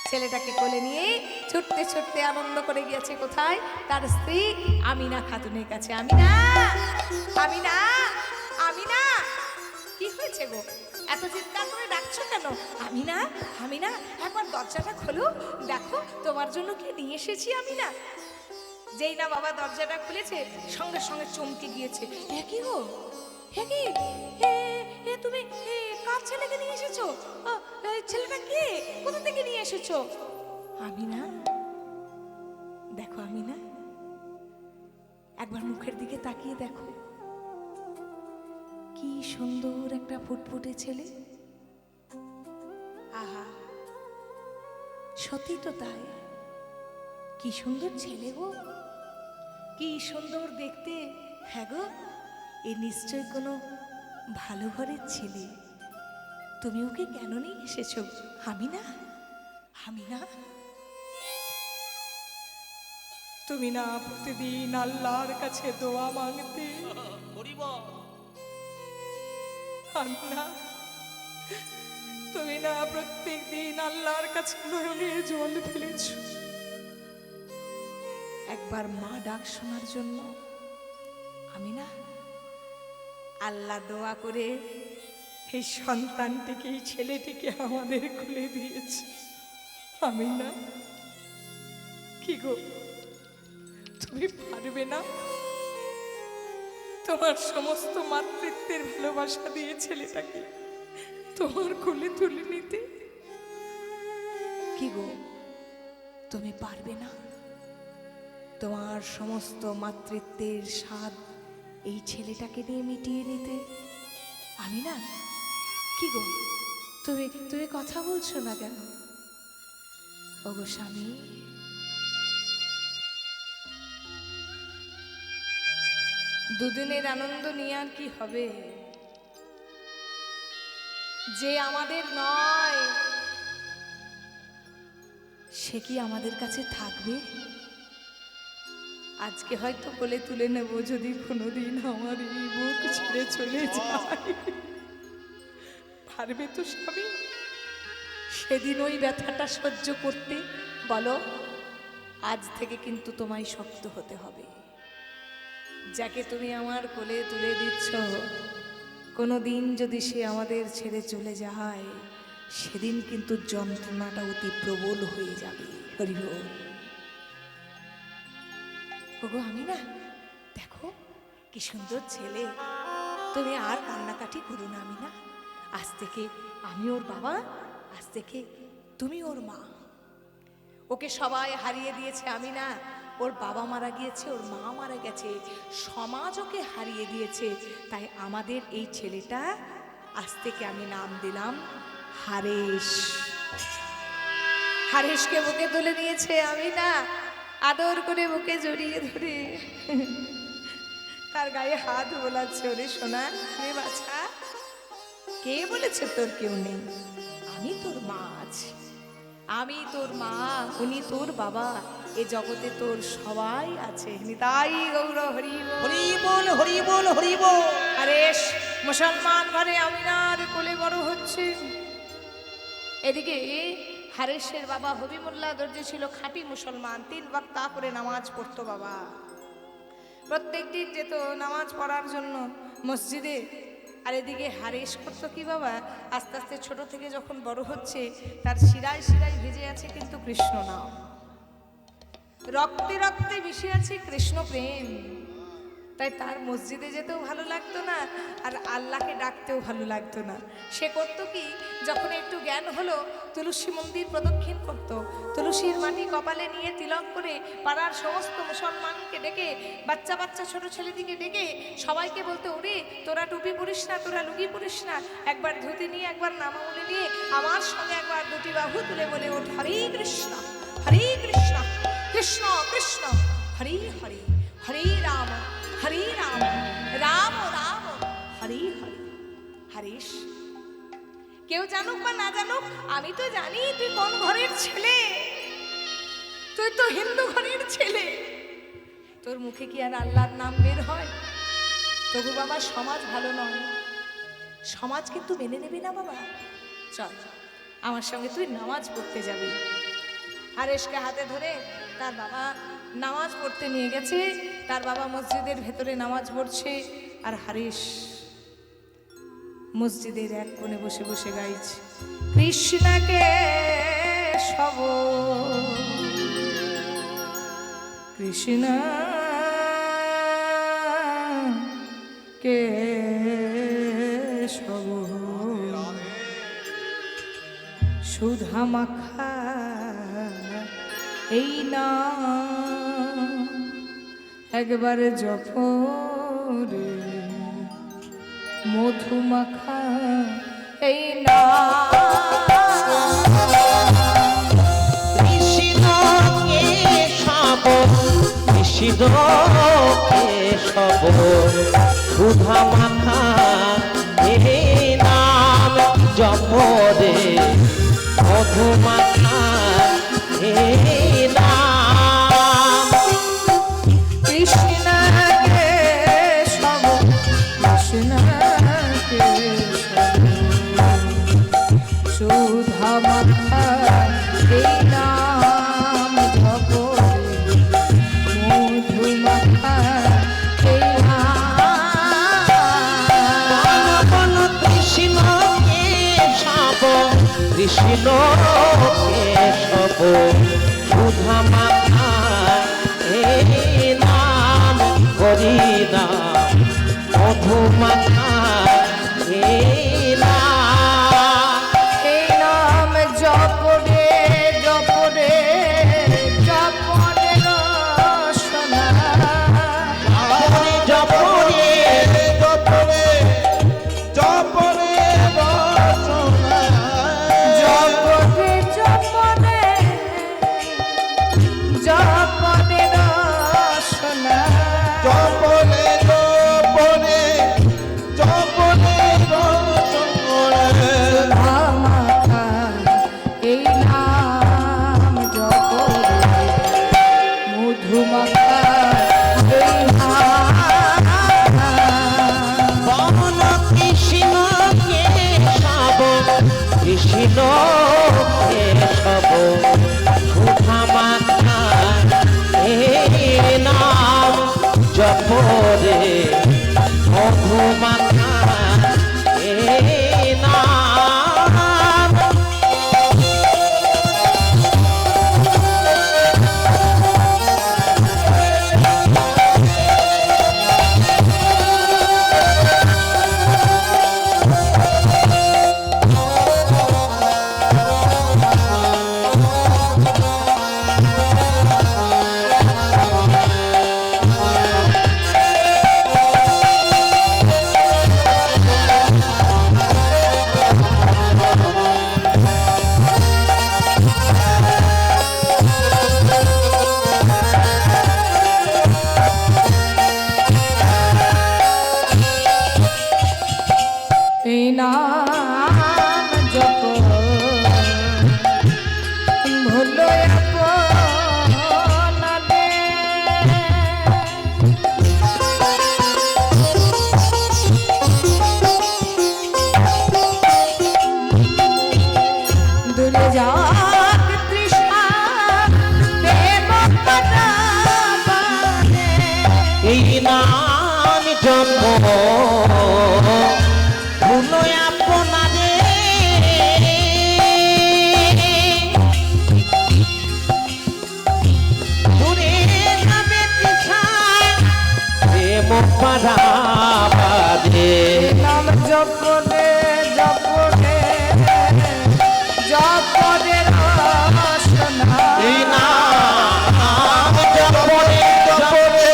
ছেলেটাকে কোলে নিয়ে ছুটতে ছুটতে আনন্দ করে গিয়েছে কোথায়? তার স্ত্রী আমিনা খাতুনের কাছে। আমিনা, আমিনা, আমিনা, কি হয়েছে গো, এত চিৎকার করে ডাকছো কেন? আমিনা, আমিনা, একবার দরজাটা খোলো, দেখো তোমার জন্য কি নিয়ে এসেছি। আমিনা যেই না বাবা দরজাটা খুলেছে, সঙ্গে সঙ্গে চমকে গিয়েছে। এ কি গো, হে কি, হে তুমি কার ছেলেকে নিয়ে এসেছো? ছেলেটা কে, কোথা থেকে নিয়ে এসেছো? আমিনা দেখো, আমিনা একবার মুখের দিকে তাকিয়ে দেখো, কি সুন্দর একটা ফুটফুটে ছেলে। আহা, সত্যি তো তাই, কি সুন্দর ছেলে গো, কি সুন্দর দেখতে। হ্যাঁ গো, এ নিশ্চয় কোনো ভালো ঘরের ছেলে। তুমি ওকে কেন নিয়ে এসেছো? আমি না, আমি না, তুমি না প্রতিদিন আল্লাহর কাছে দোয়া মাংতে, আমি না, তুমি না প্রত্যেক দিন আল্লাহর কাছে নয়নের জল ফেলেছ একবার মা ডাক শোনার জন্য। আমি না, আল্লাহ দোয়া করে এই সন্তানটিকে, এই ছেলেটিকে আমাদের খুলে দিয়েছে। আমি না, কি গো তুমি পারবে না তোমার সমস্ত মাতৃত্বের ভালোবাসা দিয়ে ছেলেটাকে তোমার কোলে তুলে নিতে? কি গো তুমি পারবে না তোমার সমস্ত মাতৃত্বের স্বাদ এই ছেলেটাকে নিয়ে মিটিয়ে নিতে? আমি না, কি গো তুমি তুমি কথা বলছো না কেন? ওগো স্বামী, দুদিনের আনন্দ নিয়ে আর কি হবে? যে আমাদের নয় সে কি আমাদের কাছে থাকবে? আজকে হয়তো কোলে তুলে নেব, যদি কোনোদিন আমার এই বুক ছেড়ে চলে যায়, পারবে তো স্বামী সেদিন ওই ব্যথাটা সহ্য করতে? বলো, আজ থেকে কিন্তু তোমায় শক্ত হতে হবে। যাকে তুমি আমার কোলে তুলে দিচ্ছ, কোনো দিন যদি সে আমাদের ছেড়ে চলে যায়, সেদিন কিন্তু যন্ত্রণাটা অতি প্রবল হয়ে যাবে। হরি বল। ওগো আমি না, দেখো কি সুন্দর ছেলে, তুমি আর কান্নাকাটি করো না। আমি না, আজ থেকে আমি ওর বাবা, আজ থেকে তুমি ওর মা। ওকে সবাই হারিয়ে দিয়েছে, আমি না, ওর বাবা মারা গিয়েছে, ওর মা মারা গেছে, সমাজ ওকে হারিয়ে দিয়েছে। তাই আমাদের এই ছেলেটা আজ থেকে আমি নাম দিলাম হারেশ। হারেশকে বুকে তুলে নিয়েছে, আমি না আদর করে বুকে জড়িয়ে ধরে তার গায়ে হাত বোলাচ্ছে। ওরে সোনা, রে বাছা, কে বলেছে তোর কেউ নেই? আমি তোর মা আছি, আমি তোর মা, উনি তোর বাবা, এ জগতে তোর সবাই আছে। নিতাই গৌর হরি হরি বল, হরি বল, হরি বল। হারেশ মুসলমান ঘরে আমিনার কোলে বড় হচ্ছে। এদিকে হারেশের বাবা হবিমুল্লাহ দর্জি ছিল খাঁটি মুসলমান, 3 ওয়াক্ত করে নামাজ পড়তো বাবা। প্রত্যেক দিন যেত নামাজ পড়ার জন্য মসজিদে। আর এদিকে হারেশ করতো কি বাবা, আস্তে আস্তে ছোট থেকে যখন বড় হচ্ছে, তার শিরায় শিরায় ভেজে আছে কিন্তু কৃষ্ণ নাম, রক্তে রক্তে মিশে আছে কৃষ্ণ প্রেম। তাই তার মসজিদে যেতেও ভালো লাগতো না, আর আল্লাহকে ডাকতেও ভালো লাগতো না। সে করতো কি, যখন একটু জ্ঞান হলো, তুলসী মন্দির প্রদক্ষিণ করত, তুলসীর মাটি কপালে নিয়ে তিলক করে পাড়ার সমস্ত মুসলমানকে ডেকে, বাচ্চা বাচ্চা ছোট ছেলেদিকে ডেকে সবাইকে বলতে, ওরে তোরা টুপি পরিস না, তোরা লুঙ্গি পরিস না, একবার ধুতি নিয়ে, একবার নামামুলি নিয়ে আমার সঙ্গে একবার দুটি বাহু তুলে বলে ওঠ, হরে কৃষ্ণ, হরে কৃষ্ণ, কৃষ্ণ কৃষ্ণ, হরে হরে, হরে রাম, হরে রাম, রাম রাম, হরে হরে। হারেশ, কেউ জানুক বা না জানুক, আমি তো জানি তুই কোন ঘরের ছেলে। তুই তো হিন্দু ঘরের ছেলে, তোর মুখে কি আর আল্লাহর নাম বের হয়? তবু বাবা সমাজ ভালো নয়, সমাজ কিন্তু মেনে নেবে না বাবা। চল আমার সঙ্গে তুই নামাজ পড়তে যাবি। হারেশকে হাতে ধরে তার বাবা নামাজ পড়তে নিয়ে গেছে। তার বাবা মসজিদের ভেতরে নামাজ পড়ছে, আর হারেশ মসজিদের এক কোণে বসে বসে গাইছে, কৃষ্ণকে সব কৃষ্ণ কে সব সুধা মাখা এই না একবার জপ রে, মধুমাখা এই না। কৃষ্ণ কেশব, কৃষ্ণ কেশব, সুধা মাখা এই নাম জপ মধুমাখা এই নাম। কৃষ্ণ কেশব কৃষ্ণ কেশব সুধা মাখা এই নাম জপ মধু মাখা এই নাম। বল কৃষ্ণ কেশব কৃষ্ণ কেশব সুধা মাখা এই নাম হরি নাম মধুমাখা এই নাম। এই নাম জপ রে জপ রে জপ রে রসনা হরি জপরে জপরে জপরে রচনা জপ রে জপ রে জপ রে রসনা জপরে জপরে জপরে রচনা মাখা এই নাম জপ রে মধু মাখা এই নাম। বল কৃষ্ণ কেশব কৃষ্ণ কেশব সুধা মাখা এই নাম জপরে মধুমাখা এই নাম। এই নাম জপ ভুলো আপনারে দূরে যাক তৃষ্ণা দেব পদাবানে। এই নাম জপ ভুলো আপনারে দূরে যাবে তৃষা প্রেম পারাবারে। নাম জপরে জপরে জপরে রসনা এই নাম জপরে জপরে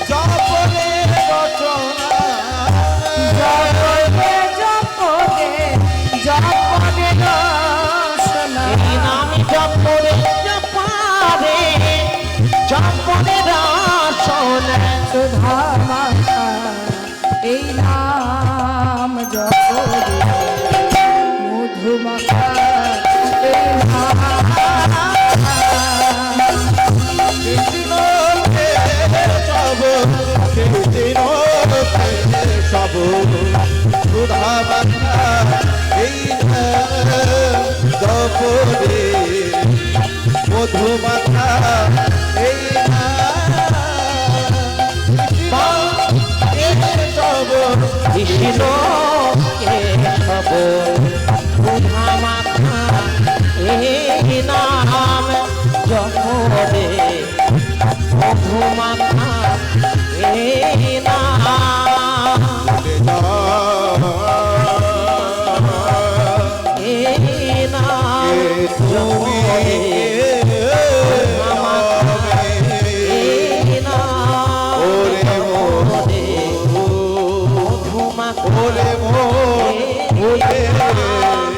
জপরে রচনা জপরে জপরে জপরে রসনা এই নাম জপরে জপারে জপরে রসনা। সুধা মাখা এই নাম জপরে মধু মাখা এই নাম। কৃষ্ণ কেশব কৃষ্ণ কেশব সুধা মাখা এই নাম জপরে মধু মাখা এই নাম কেশব কৃষ্ণ কেশব সুধা মাখা এই নাম জপরে মধুমাখা এই নাম এই নাম জপরে মধুমাখা এই নাম জপরে মধুমাখা এই নাম